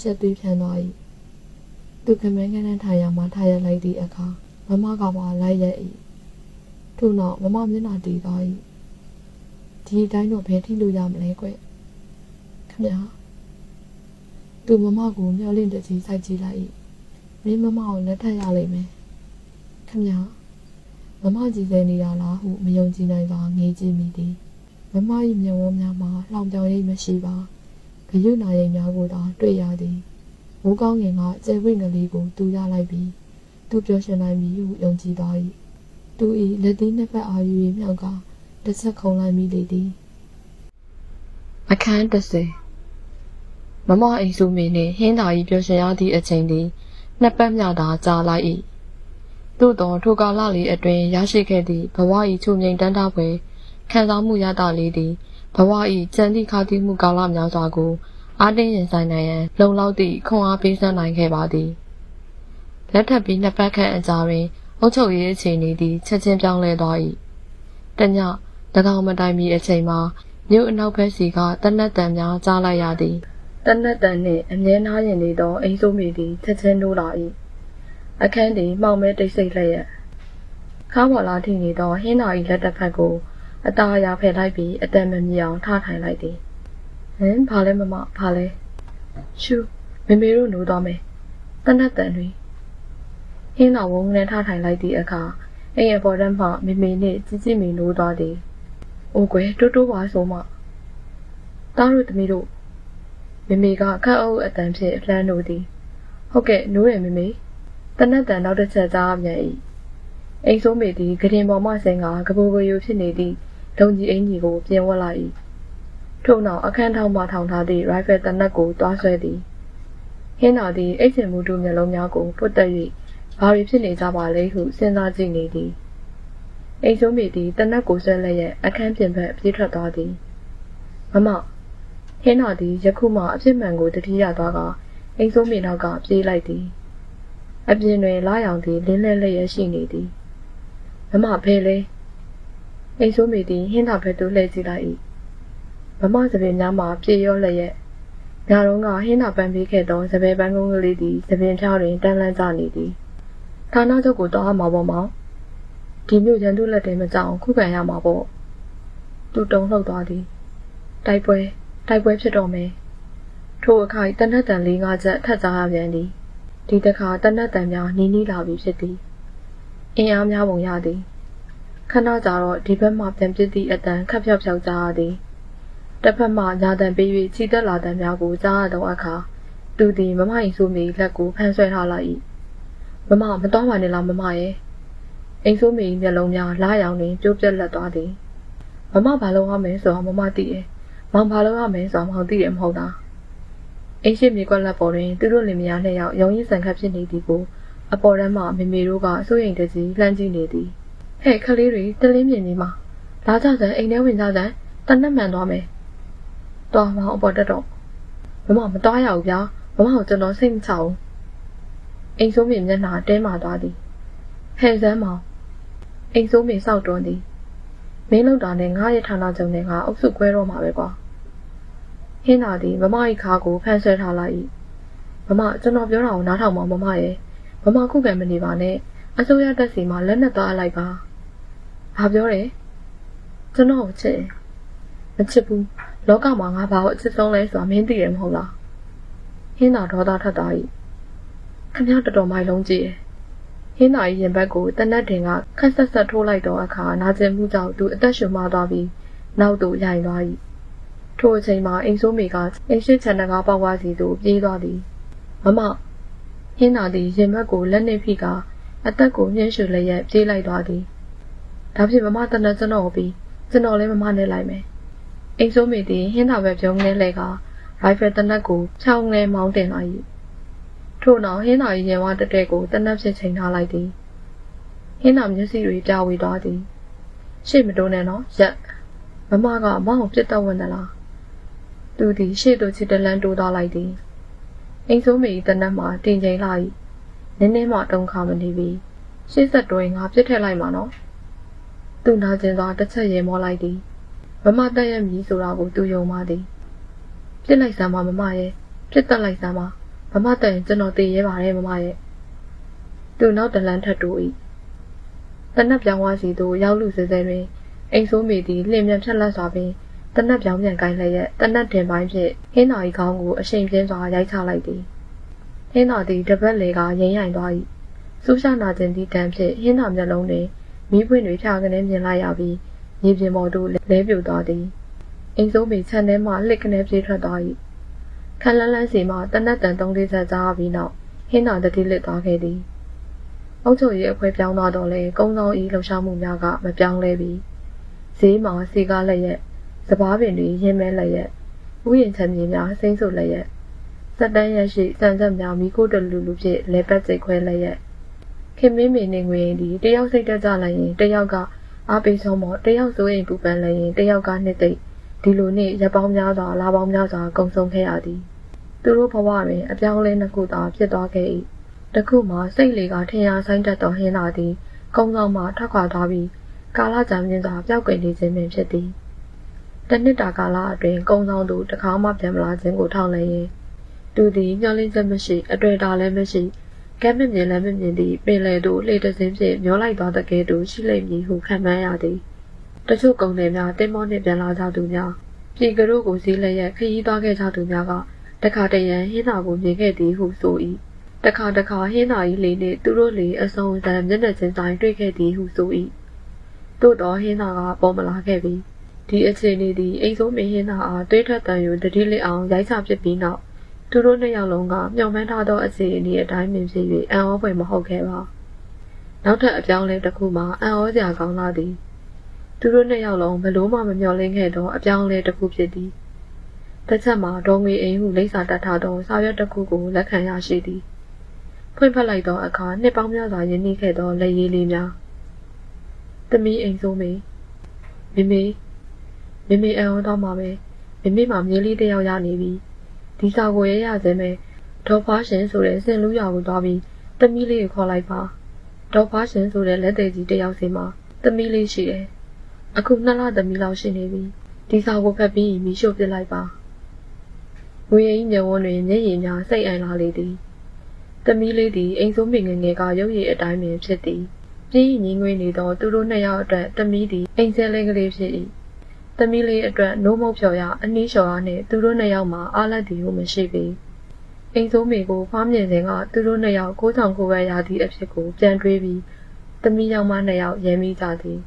ရှက်သွေးဖြန်းသွား၏သူခမန်းကန်းထိုင်ရမှထားရလိုက်သည့်အခါမမကပါလိုက်ရ၏ထို့နောက်မမမျက်နှာတည်သွား၏ဒီတိုင်းတော့ဘယ်ထိလို့ရမလဲကွခမသူမမကိုမျောလင့်တကြီးစိုက်ကြည့်လိုက်၏မင်းမမကိုလက်ထပ်ရလိမ့်မယ်ခမမမကြည်စဲနေရလားဟုမယုံကြည်နိုင်စွာငေးကြည့်မိသည်မမ၏မျက်ဝန်းများမှာလှောင်ပြောင်ရိပ်မရှိပါဂရုနာရိပ်များကိုသာတွေ့ရသည်မိုးကောင်းငင်ကကျဲဝိငလေးကိုသူရလိုက်ပြီးသူပျော်ရွှင်နိုင်ပြီဟုယုံကြည်သွား၏သူ၏လက်သီးနှစ်ဖက်အာယူ၍မြောက်ကတစ်ချက်ခုံလိုက်မိလေသည်အခန်း30မမအိမ်စုမင်းနှင့်ဟင်းသာ၏ပျော်ရွှင်ရသည့်အချိန်သည်နှစ်ပတ်မြောက်သာကြာလိုက်၏သို့သောထိုကာလလေးအတွင်းရရှိခဲ့သည့်ဘဝ၏ချုံမြိန်တန်းတားပွဲခံစားမှုရတာလေးသည် ဘဝ၏ကြံသည့်ခါတီးမှုကာလများစွာကိုအားတင်းရင်ဆိုင်နိုင်ရန်လုံလောက်သည့်ခွန်အားပေးစမ်းနိုင်ခဲ့ပါသည်လက်ထပ်ပြီးနှစ်ပတ်ခန့်အကြာတွင်အုပ်ချုပ်ရေးအခြေအနေသည်ချက်ချင်းပြောင်းလဲသွား၏တည၎င်းမတိုင်မီအချိန်မှာမြို့အနောက်ဘက်စီကတနက်တန်များကြားလိုက်ရသည်တနက်တန်နှင့်အမြဲနားရင်နေသောအိမ်ဆိုးမိသည်ချက်ချင်းနိုးလာ၏အခန်းသည်မှောင်မဲတိတ်ဆိတ်လျက်ခါးပေါ်လာထိနေသောဟင်းနာ၏လက်တစ်ဖက်ကိုအသားအရာဖယ်လိုက်ပြီးအတန်မမြင်အောင်ထားထိုင်လိုက်သည်ဘာလဲမမဘာလဲရှူမေမေတို့နိုးသွားမယ်တနက်တန်တွင်ဟင်းနာဝုန်းနဲ့ထားထိုင်လိုက်သည့်အခါအိမ်အပေါ်ထမှမေမေနှင့်ကြီးကြီးမီနိုးသွားသည်အိုကွယ်တိုးတိုးပါဆိုမှတားတို့သမီးတို့မေမေကခက်အုပ်အတန်ဖြင့်လှမ်းနိုးသည်ဟုတ်ကဲ့နိုးရမေမေတနက်တန်နောက်တစ်ချက်ကြားပြန်၏အိမ်ဆိုးမေသည်ဂရင်ပေါ်မှဆင်းကကပူကယူဖြစ်နေသည့်ဒုံကြီးအင်ကြီးကိုပြင်ဝတ်လိုက်၏ထို့နောက်အခန်းထောင်မှထောင်ထားသည့်ရိုင်ဖယ်တနက်ကိုတွားဆွဲသည်ဟင်းနာသည်အိတ်စင်မှုတို့မျက်လုံးများကိုပွတ်တက်၍ဘာတွေဖြစ်နေကြပါလဲဟုစဉ်းစားကြည့်နေသည်အိမ်ဆိုးမေသည်တနက်ကိုဆွဲလျက်အခန်းပြင်ဘက်ပြေးထွက်သွားသည်မမဟင်းနာသည်ယခုမှအဖြစ်မှန်ကိုတတိယသွားကအိမ်ဆိုးမေနောက်ကပြေးလိုက်သည်အပြင်တွင်လာရောင်သည်လင်းလဲလျက်ရှိနေသည်မမဖဲလဲအိမ်ဆိုးမေသည်ဟင်းနာဘက်သို့လှည့်ကြည့်လိုက်၏မမစပင်များမှာပြေရောလျက်ညတုန်းကဟင်းနာပန်းပေးခဲ့သောစပယ်ပန်းကုန်းကလေးသည်စပင်ဖြားတွင်တန်းလန်းကျနေသည်ဌာနချုပ်ကိုတောင်းမှာပေါ့မောင်ဒီမျိုးရန်သူလက်ထဲမကြောက်ခုခံရမှာပေါ့သူတုံလှုပ်သွားသည်တိုက်ပွဲဖြစ်တော့မယ်ထိုအခါတနက်တန်၄-၅ချက်ထပ်ကြားရပြန်သည်ဒီတခါတနက်တန်များနီးနီးလာပြီဖြစ်သည်အင်အားများပုံရသည်ခဏကြာတော့ဒီဘက်မှပြန်ပစ်သည့်အတန်ခက်ဖြောက်ဖြောက်ကြားရသည်တစ်ဖက်မှညာတန်ပေး၍ခြိတက်လာတန်များကိုကြားရသောအခါသူသည်မမအိမ်ဆိုးမေလက်ကိုဖမ်းဆွဲထားလိုက်၏မမမတော်ပါနဲ့လားမမရဲ့အိမ်ဆိုးမေမျက်လုံးများလာရောင်တွင်ပြိုးပြက်လက်သွားသည်မမဘာလုပ်ရမယ်ဆိုတာမမသိရဲ့မောင်ဘာလုပ်ရမယ်ဆိုတာမောင်သိတယ်မဟုတ်လားအိမ်ရှိမြေကွက်လက်ပေါ်တွင်သူတို့လင်မယားနှစ်ယောက်ရုံရင်းဆန်ခတ်ဖြစ်နေသည်ကိုအပေါ်တန်းမှမေမေတို့ကအစိုးရိမ်တကြီးလှမ်းကြည့်နေသည်ဟဲ့ခလေးတွေတလင်းမြင်နေမှာလာကြစမ်းအိမ်ထဲဝင်ကြစမ်းတနက်မှန်သွားမယ်တော်မောင်အပေါ်တက်တော့မမမတော်ရဘူးဗျာမမကိုကျွန်တော်စိတ်မချဘူးအိမ်ဆိုးမေမျက်နှာတဲမာသွားသည်ဟဲ့စမ်းမောင်အိမ်ဆိုးမေစောက်တွန်းသည်မင်းလောက်တာနဲ့ငါရဲ့ဌာနချုပ်နဲ့ငါအုပ်စုခွဲတော့မှာပဲကွာဟင်းနာသည်မမ၏ခါကိုဖမ်းဆွဲထားလိုက်၏မမကျွန်တော်ပြောတာကိုနားထောင်ပါမမရဲ့မမခုခံမနေပါနဲ့အစိုးရတက်စီမှာလက်နက်သားအလိုက်ပါဘာပြောတယ်ကျွန်တော်ကိုချစ်မချစ်ဘူးလောကမှာငါဘာကိုအချစ်ဆုံးလဲဆိုတာမင်းသိတယ်မဟုတ်လားဟင်းနာဒေါသထွက်သွား၏ခင်ဗျားတော်တော်မိုက်လုံးကြည့်ဟင်းနာ၏ရင်ဘတ်ကိုတနက်တင်ကခက်ဆက်ဆက်ထိုးလိုက်တော့အခါနာကျင်မှုကြောင့်သူအသက်ရှူမှသွားပြီးနောက်သို့ရိုင်သွား၏ထိုအချိန်မှာအိမ်ဆိုးမေကအိမ်ရှိချန်တကားပေါက်ဝါစီသို့ပြေးသွားသည်မမဟင်းနာသည်ရင်ဘတ်ကိုလက်နှင့်ဖိကအသက်ကိုမြှင့်ရှူလျက်ပြေးလိုက်သွားသည်ဒါဖြင့်မမတနက်ကျွန်တော်ပြီးကျွန်တော်လည်းမမနဲ့လိုက်မယ်အိမ်ဆိုးမေသည်ဟင်းနာဘက်ပြုံးနေလဲကရိုင်ဖယ်တနက်ကိုချောင်းငယ်မောင်းတင်လိုက်၏ထို့နောက်ဟင်းနာ၏ရင်ဝါတက်တဲ့ကိုတနက်ဖြစ်ချိန်ထားလိုက်သည်ဟင်းနာမျက်စိတွေပြဝေသွားသည်ရှေ့မတိုးနဲ့နော်ရက်မမကမောင်ကိုပြစ်တော့ဝင်သလားသူသည်ရှေ့သို့ချစ်တလန်းတိုးသွားလိုက်သည်အိမ်ဆိုးမေ၏တနက်မှာတင်ချိန်လာ၏နင်းနေမှတုံခါမနေပြီရှေ့ဆက်တွဲငါပြစ်ထည့်လိုက်မှာနော်သူနာကျင်သွားတစ်ချက်ရေမောလိုက်သည်မမတက်ရမည်ဆိုတာကိုသူယုံပါသည်ပြစ်လိုက်စမ်းပါမမရဲ့ပြစ်တက်လိုက်စမ်းပါမမတက်ရင်ကျွန်တော်တည်ရဲပါတယ်မမရဲ့သူနောက်တလန်းထပ်တိုး၏တနက်ပြောင်းသွားစီသို့ရောက်လူစဲစဲတွင်အိမ်ဆိုးမေသည်လျင်မြန်ဖြတ်လက်စွာပင်တနက်ပြောင်းပြန်ကိုင်းလျက်တနက်တင်ပိုင်းဖြင့်ဟင်းနာ၏ခေါင်းကိုအရှိန်ပြင်းစွာရိုက်ချလိုက်သည်ဟင်းနာသည်တပတ်လေကရိမ့်ရိုင်သွား၏စူးရှာနာကျင်သည့်တန်းဖြင့်ဟင်းနာမျက်လုံးတွင်မီးပွင့်တွေဖြာကနေမြင်လိုက်ရပြီးမြေပြင်ပေါ်သို့လဲပြိုသွားသည်အိမ်ဆိုးမေခြံထဲမှလှစ်ကနေပြေးထွက်သွား၏ခက်လန်းလန်းစီမှတနက်တန်3-4ချက်ကြားပြီးနောက်ဟင်းနာတတိလစ်သွားခဲ့သည်အုပ်ချုပ်ရေးအဖွဲပြောင်းသွားတော့လဲကုန်းဆောင်၏လှုပ်ရှားမှုများကမပြောင်းလဲပြီဈေးမှာစီကားလက်ရက်စပားပင်တွေရင်းမဲလက်ရက်ဥယျာဉ်ချမ်းမြေများစိမ့်ဆုပ်လက်ရက်စက်တန်းရရှိစံဆက်များမိခိုးတလူလူဖြင့်လဲပတ်စိတ်ခွဲလက်ရက်ခင်မင်းမေနေငွေရင်ဒီတယောက်စိတ်တက်ကြလိုက်ရင်တယောက်ကအားပေးဆုံးမော်တယောက်စိုးရင်ပူပန်လိုက်ရင်တယောက်ကနှစ်သိမ့် ဒီလိုနှင့်ရပ်ပေါင်းများစွာလာပေါင်းများစွာကုံဆုံးခဲ့ရသည်သူတို့ဘဝတွင်အပြောင်းလဲနှစ်ခုသာဖြစ်သွားခဲ့၏တစ်ခုမှာစိတ်လေကထင်ရှားဆိုင်တတ်သောဟင်းသာသည်ကုန်းဆောင်မှထွက်ခွာသွားပြီးကာလကြာမြင့်စွာပျောက်ကွယ်နေခြင်းပင်ဖြစ်သည်တစ်နှစ်တာကာလအတွင်းကုန်းဆောင်သူတစ်ခါမှပြန်မလာခြင်းကိုထောက်လှမ်းရင်သူသည်မျှော်လင့်ချက်မရှိအတွေ့အတာလည်းမရှိကဲမမြင်လည်းမမြင်သည့်ပင်လယ်သို့လှေတစင်းဖြင့်မျောလိုက်သွားတဲ့ကဲ့သို့ရှိလိမ့်မည်ဟုခံမှန်းရသည်တချို့ကုန်သည်များတင်းမောနှင့်ပြန်လာကြသူများပြည်ကတို့ကိုစည်းလျက်ခရီးသွားခဲ့ကြသူများကတခါတရံဟင်းသာကိုမြင်ခဲ့သည်ဟုဆို၏တခါဟင်းသာ၏လေနှင့်သူတို့လေအစုံအစံမျက်နှာချင်းဆိုင်တွေ့ခဲ့သည်ဟုဆို၏သို့သောဟင်းသာကပေါ်မလာခဲ့ပြီဒီအခြေအနေသည်အိမ်ဆိုးမင်းဟင်းသာအားတွေးထွက်တန်ယူတတိလစ်အောင်ရိုက်ချဖြစ်ပြီးနောက်သူတို့နှစ်ယောက်လုံးကမျှော်မှန်းထားသောအခြေအနေအတိုင်းပင်ဖြစ်၍အံ့ဩဖွယ်မဟုတ်ခဲ့ပါနောက်ထပ်အပြောင်းလဲတစ်ခုမှာအံ့ဩစရာကောင်းလာသည်သူတို့နှစ်ယောက်လုံးဘလို့မှမမျှော်လင့်ခဲ့သောအပြောင်းလဲတစ်ခုဖြစ်သည်တစ်ချက်မှာဒေါ်ငွေအိမ်ဟုလိပ်စာတတ်ထားသောစာရွက်တစ်ခုကိုလက်ခံရရှိသည်ဖွင့်ဖက်လိုက်သောအခါနှစ်ပေါင်းများစွာရင်းနှီးခဲ့သောလက်ရည်လေးများသမီးအိမ်ဆိုးမေမေအံ့ဩတော့မှာပဲမေမှာမြေးလေးတစ်ယောက်ရနေပြီဒီစာကိုရစင်းပဲဒေါ်ဖွားရှင်ဆိုတဲ့စင်လူရွာကိုသွားပြီးသမီးလေးကိုခေါ်လိုက်ပါဒေါ်ဖွားရှင်ဆိုတဲ့လက်သေးကြီးတစ်ယောက်စီမှာသမီးလေးရှိတယ်အခု2 လသမီးလောက်ရှိနေပြီဒီစာကိုဖတ်ပြီးမိရှို့ပစ်လိုက်ပါငွေအိမ်မျက်ဝန်းတွင်မျက်ရည်များစိတ်အံလာလေသည်သမီးလေးသည်အိမ်ဆိုးမိငယ်ငယ်ကရုပ်ရည်အတိုင်းပင်ဖြစ်သည်ပြင်းရင်ငွေနေသောသူတို့နှစ်ယောက်အတွက်သမီးသည်အိမ်ဆဲလေးကလေးဖြစ်၏သမီးလေးအတွက်နိုးမုတ်ဖြော်ရအနှီးလျှော်ရနှင့်သူတို့နှစ်ယောက်မှာအားလက်သည်ဟုမရှိပေအိမ်ဆိုးမိကိုဖားမြင်စဉ်ကသူတို့နှစ်ယောက်ကိုးဆောင်ကိုယ်ပဲရသည့်အဖြစ်ကိုပြန်တွေးပြီးသမီးယောက်မနှစ်ယောက်ရဲမိကြသည်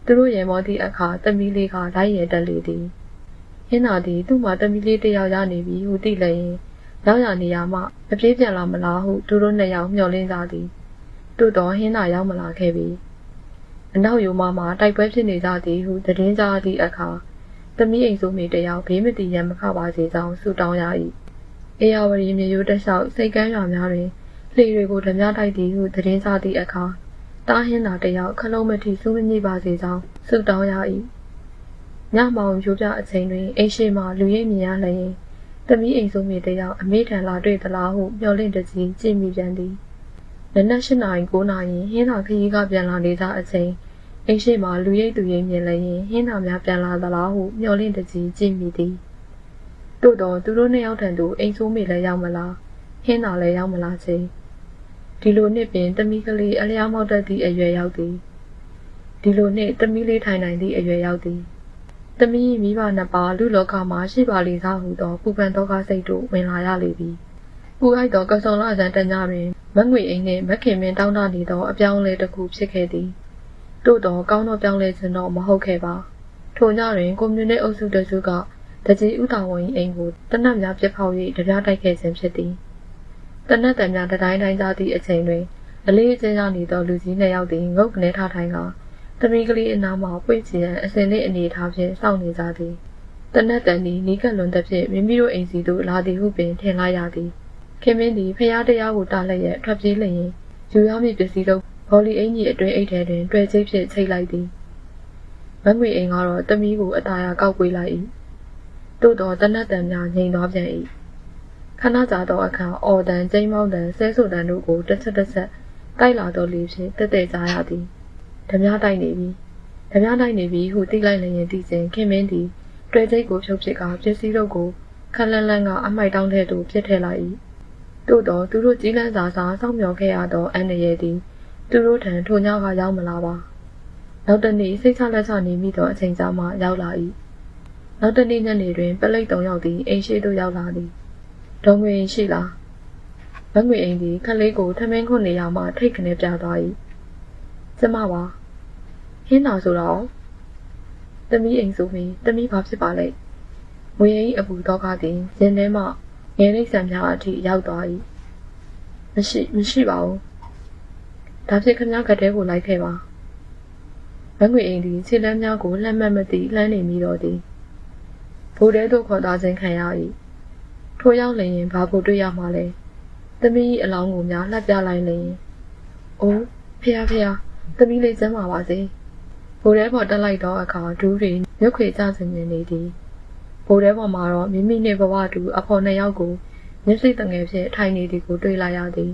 သူတို့ရဲမောသည့်အခါသမီးလေးကလိုက်ရဲတက်လေသည်ဟင်းသာသည်သူ့မှာသမီးလေးတစ်ယောက်ရနေပြီဟုသိလျင်ရောက်ရနေရမှမပြေးပြန်လာမလားဟုသူတို့နှစ်ယောက်မျှော်လင့်ကြသည်သို့တော့ဟင်းသာရောက်မလာခဲ့ပြီအနောက်ရိုးမမှာတိုက်ပွဲဖြစ်နေကြသည်ဟုသတင်းကြားသည့်အခါသမီးအိမ်ဆိုးမိတစ်ယောက်ဘေးမတည်ရန်မခပါစေကြောင်းဆုတောင်းရ၏အေယာဝတီမြေရိုးတစ်လျှောက်စိတ်ကမ်းရွာများတွင်လှေတွေကိုဓမြတိုက်သည်ဟုသတင်းကြားသည့်အခါတားဟင်းသာတစ်ယောက်ခလုံးမထီစူးမညိပါစေကြောင်းဆုတောင်းရ၏ညမောင်ရိုးပြအချိန်တွင်အိမ်ရှိမှလူရိပ်မြင်ရလျင်သမီးအိမ်ဆိုးမိတစ်ယောက်အမေထံလာတွေ့သလားဟုမျှော်လင့်တကြီးကြည့်မိပြန်သည်နနက်8 နာရီ9 နာရီဟင်းသာခရီးကပြန်လာနေကြအချိန်အိမ်ရှိမှလူရိပ်သူရိပ်မြင်လျင်ဟင်းသာများပြန်လာသလားဟုမျှော်လင့်တကြီးကြည့်မိသည်သို့တော့သူတို့နှစ်ယောက်ထံသို့အိမ်ဆိုးမိလည်းရောက်မလားဟင်းသာလည်းရောက်မလားချင်းဒီလိုနှစ်ပင်သမီးကလေးအလျားမောက်တတ်သည့်အရွယ်ရောက်သည်ဒီလိုနှစ်သမီးလေးထိုင်နိုင်သည့်အရွယ်ရောက်သည်သမီးမိဘနှစ်ပါးလူလောကမှာရှိပါလေစားဟုသောပူပန်သောကစိတ်တို့ဝင်လာရလေသည်ပူအိုက်သောကဆုံလာစံတညတွင်မငွေအိမ်နှင့်မခင်မင်းတောင်းတနေသောအပြောင်းလဲတစ်ခုဖြစ်ခဲ့သည်သို့တော့ကောင်းသောပြောင်းလဲခြင်းတော့မဟုတ်ခဲ့ပါထိုညတွင်ကွန်မြူနစ်အုပ်စုတစုကတကြီးဥတာဝန်၏အိမ်ကိုတနက်များပြစ်ဖောက်၍တပြားတိုက်ခဲ့ခြင်းဖြစ်သည်တနက်တံများတိုင်းကြသည့်အချိန်တွင်အလေးအကျဉ်းရနေသောလူကြီးနှစ်ယောက်သည်ငုတ်ကနေထထိုင်ကသမီးကလေးအနားမှပွင့်ချင်အစင်လေးအနေထားဖြင့်စောင့်နေကြသည်တနက်တန်သည်နီးကပ်လွန်သဖြင့်မိမိတို့အိမ်စီသို့လာသည်ဟုပင်ထင်လိုက်ရသည်ခင်မင်းသည်ဖျားတရားကိုတားလျက်ထွက်ပြေးလျင်ယူရမည့်ပစ္စည်းတို့ဘော်လီအင်ကြီးအတွင်းအိတ်ထဲတွင်တွေ့ချိတ်ဖြင့်ချိတ်လိုက်သည်မငွေအိမ်ကတော့သမီးကိုအသာရကောက်ကွေးလိုက်၏သို့တော့တနက်တန်များငြိမ်သွားပြန်၏ခဏကြာသောအခါအော်တန်ကျိန်းမောင်းတန်ဆဲဆူတန်တို့ကိုတစ်ချက်တိုက်လာသောလေဖြင့်တက်တက်ကြားရသည်ဓမြတိုက်နေပြီဟုသိလိုက်လျင်သိစဉ်ခင်မင်းသည်တွေ့ချိတ်ကိုဖြုတ်ပစ်ကပစ္စည်းတို့ကိုခက်လန်းလန်းကအမိုက်တောင်းတဲ့သို့ပြစ်ထည့်လိုက်၏သို့တော့သူတို့ကြီးလန်းစာစောင့်မျှော်ခဲ့ရသောအန်ရည်သည်သူတို့ထံထိုညကရောက်မလာပါနောက်တနေ့စိတ်ချလက်ချနေမိသောအချိန်ကြာမှရောက်လာ၏နောက်တနေ့ညနေတွင်ပလိတ်3 ယောက်သည်အိမ်ရှိသို့ရောက်လာသည်ဒေါ်ငွေအိမ်ရှိလားမငွေအိမ်သည်ခလေးကိုထမင်းခွနေရမှထိတ်ခနဲပြသွား၏ကျမပါဟင်းသာဆိုတော့သမီးအိမ်ဆိုပြီးသမီးဘာဖြစ်ပါလဲငွေအိမ်အပူတော့ကသည်ရင်ထဲမှငယ်လိမ့်ဆန်များအထိရောက်သွား၏မရှိပါဘူးဒါဖြစ်ခမကတဲကိုလိုက်ခဲ့ပါမငွေအိမ်သည်ခြေလမ်းများကိုလှမ်းမှတ်မသိလှမ်းနေမိတော့သည်ဘိုးတဲသို့ခေါ်သွားခြင်းခံရ၏ထိုရောက်လျင်ဘာကိုတွေ့ရမှာလဲသမီးအလောင်းကိုများလှပ်ပြလိုက်လျင်အိုးဖះသမီးလေးကျမ်းပါပါစေဘိုးတဲပေါ်တက်လိုက်တော့အခါဒူးတွေ မြုပ်ခွေကြဆင်နေသည်ဘိုးတဲပေါ်မှာတော့မိမိနှင့်ဘဝတူအဖော်နှစ်ယောက်ကိုမျက်စိတငယ်ဖြင့်ထိုင်နေသည်ကိုတွေ့လိုက်ရသည်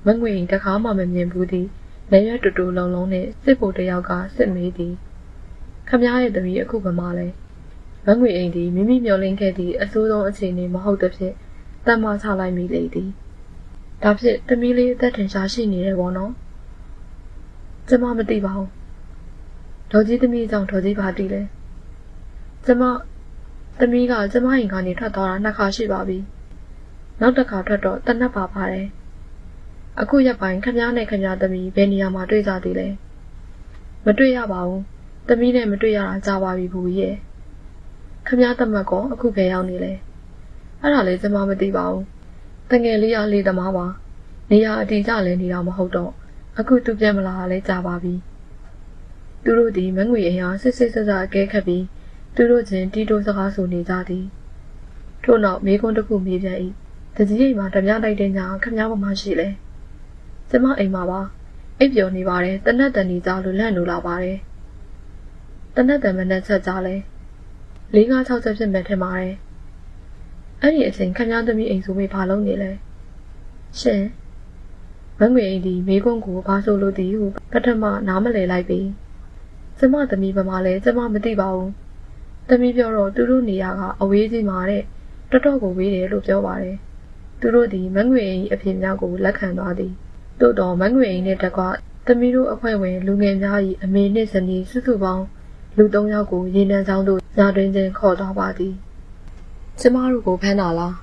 မငွေတခါမှမမြင်ဘူးသည်လက်ရွက်တူတူလုံးလုံးနှင့်စစ်ဘိုလ်တစ်ယောက်ကစစ်မေးသည်ခမရဲ့သမီးအခုကမှလဲမငွေအိမ်သည်မိမိမျောလင်းခဲ့သည့်အဆိုးဆုံးအခြေအနေမဟုတ်သဖြင့်တတ်မှချလိုက်မိလေသည်ဒါဖြင့်သမီးလေးအသက်ထင်ရှားရှိနေတယ်ပေါ့နော်ကျမမသိပါဘူးဒေါ်ကြီးသမီးကြောင့်ဒေါ်ကြီးပါတည်လဲသမီးကကျမအိမ်ကနေထွက်သွားတာ2 ခါရှိပါပြီနောက်တစ်ခါထွက်တော့တနက်ပါပါတယ်အခုရက်ပိုင်းခမည်းနဲ့ခမည်းသမီးဘယ်နေရာမှာတွေ့ကြသေးလဲမတွေ့ရပါဘူးသမီးနဲ့မတွေ့ရတာကြာပါပြီဘူးရဲ့ခမည်းသမက်ကောအခုဘယ်ရောက်နေလဲအဲ့ဒါလည်းကျမမသိပါဘူးတငယ်လေးရလေးသမားပါနေရာအတီးကျလဲနေတာမဟုတ်တော့အခုသူပြန်မလာတာလဲကြာပါပြီသူတို့ဒီမငွေအိမ်ဟာစစ်စစ်ဆဆအကဲခတ်ပြီးသူတို့ချင်းတီတိုးစကားဆိုနေကြသည်ထို့နောက်မိကွန်းတစ်ခုမေးပြန်၏တကြီးအိမ်မှာဓမြတိုက်တဲ့ညာခမည်းမမရှိလဲကျမအိမ်မှာပါအိပ်ပျော်နေပါတယ်တနက်တန်နေကြလို့လန့်လို့လာပါတယ်တနက်တန်မနဲ့ချက်ကြလဲ4-5-6ချက်ဖြစ်မဲ့ထင်ပါတယ်အဲ့ဒီအချိန်ခမည်းသမီးအိမ်ဆိုမေးဘာလုပ်နေလဲရှင်မငွေအိမ်ဒီမိကွန်းကိုဘာဆိုလို့ဒီဟုပထမနားမလဲလိုက်ပြီကျမသမီးဘာမှလဲကျမမသိပါဘူးသမီးပြောတော့သူတို့နေရာကအဝေးကြီးမှာတဲ့တော်တော်ကိုဝေးတယ်လို့ပြောပါတယ်သူတို့ဒီမငွေအိမ်အဖြစ်များကိုလက်ခံသွားသည်တို့တော့မငွေအိမ်နဲ့တကွသမီးတို့အဖွဲ့ဝင်လူငယ်များ၏အမေနှင့်ဇနီးစုစုပေါင်းလူ3 ယောက်ကိုရေနံချောင်းတို့ညတွင်ချင်းခေါ်သွားပါသည်ကျမတို့ကိုဖမ်းတာလား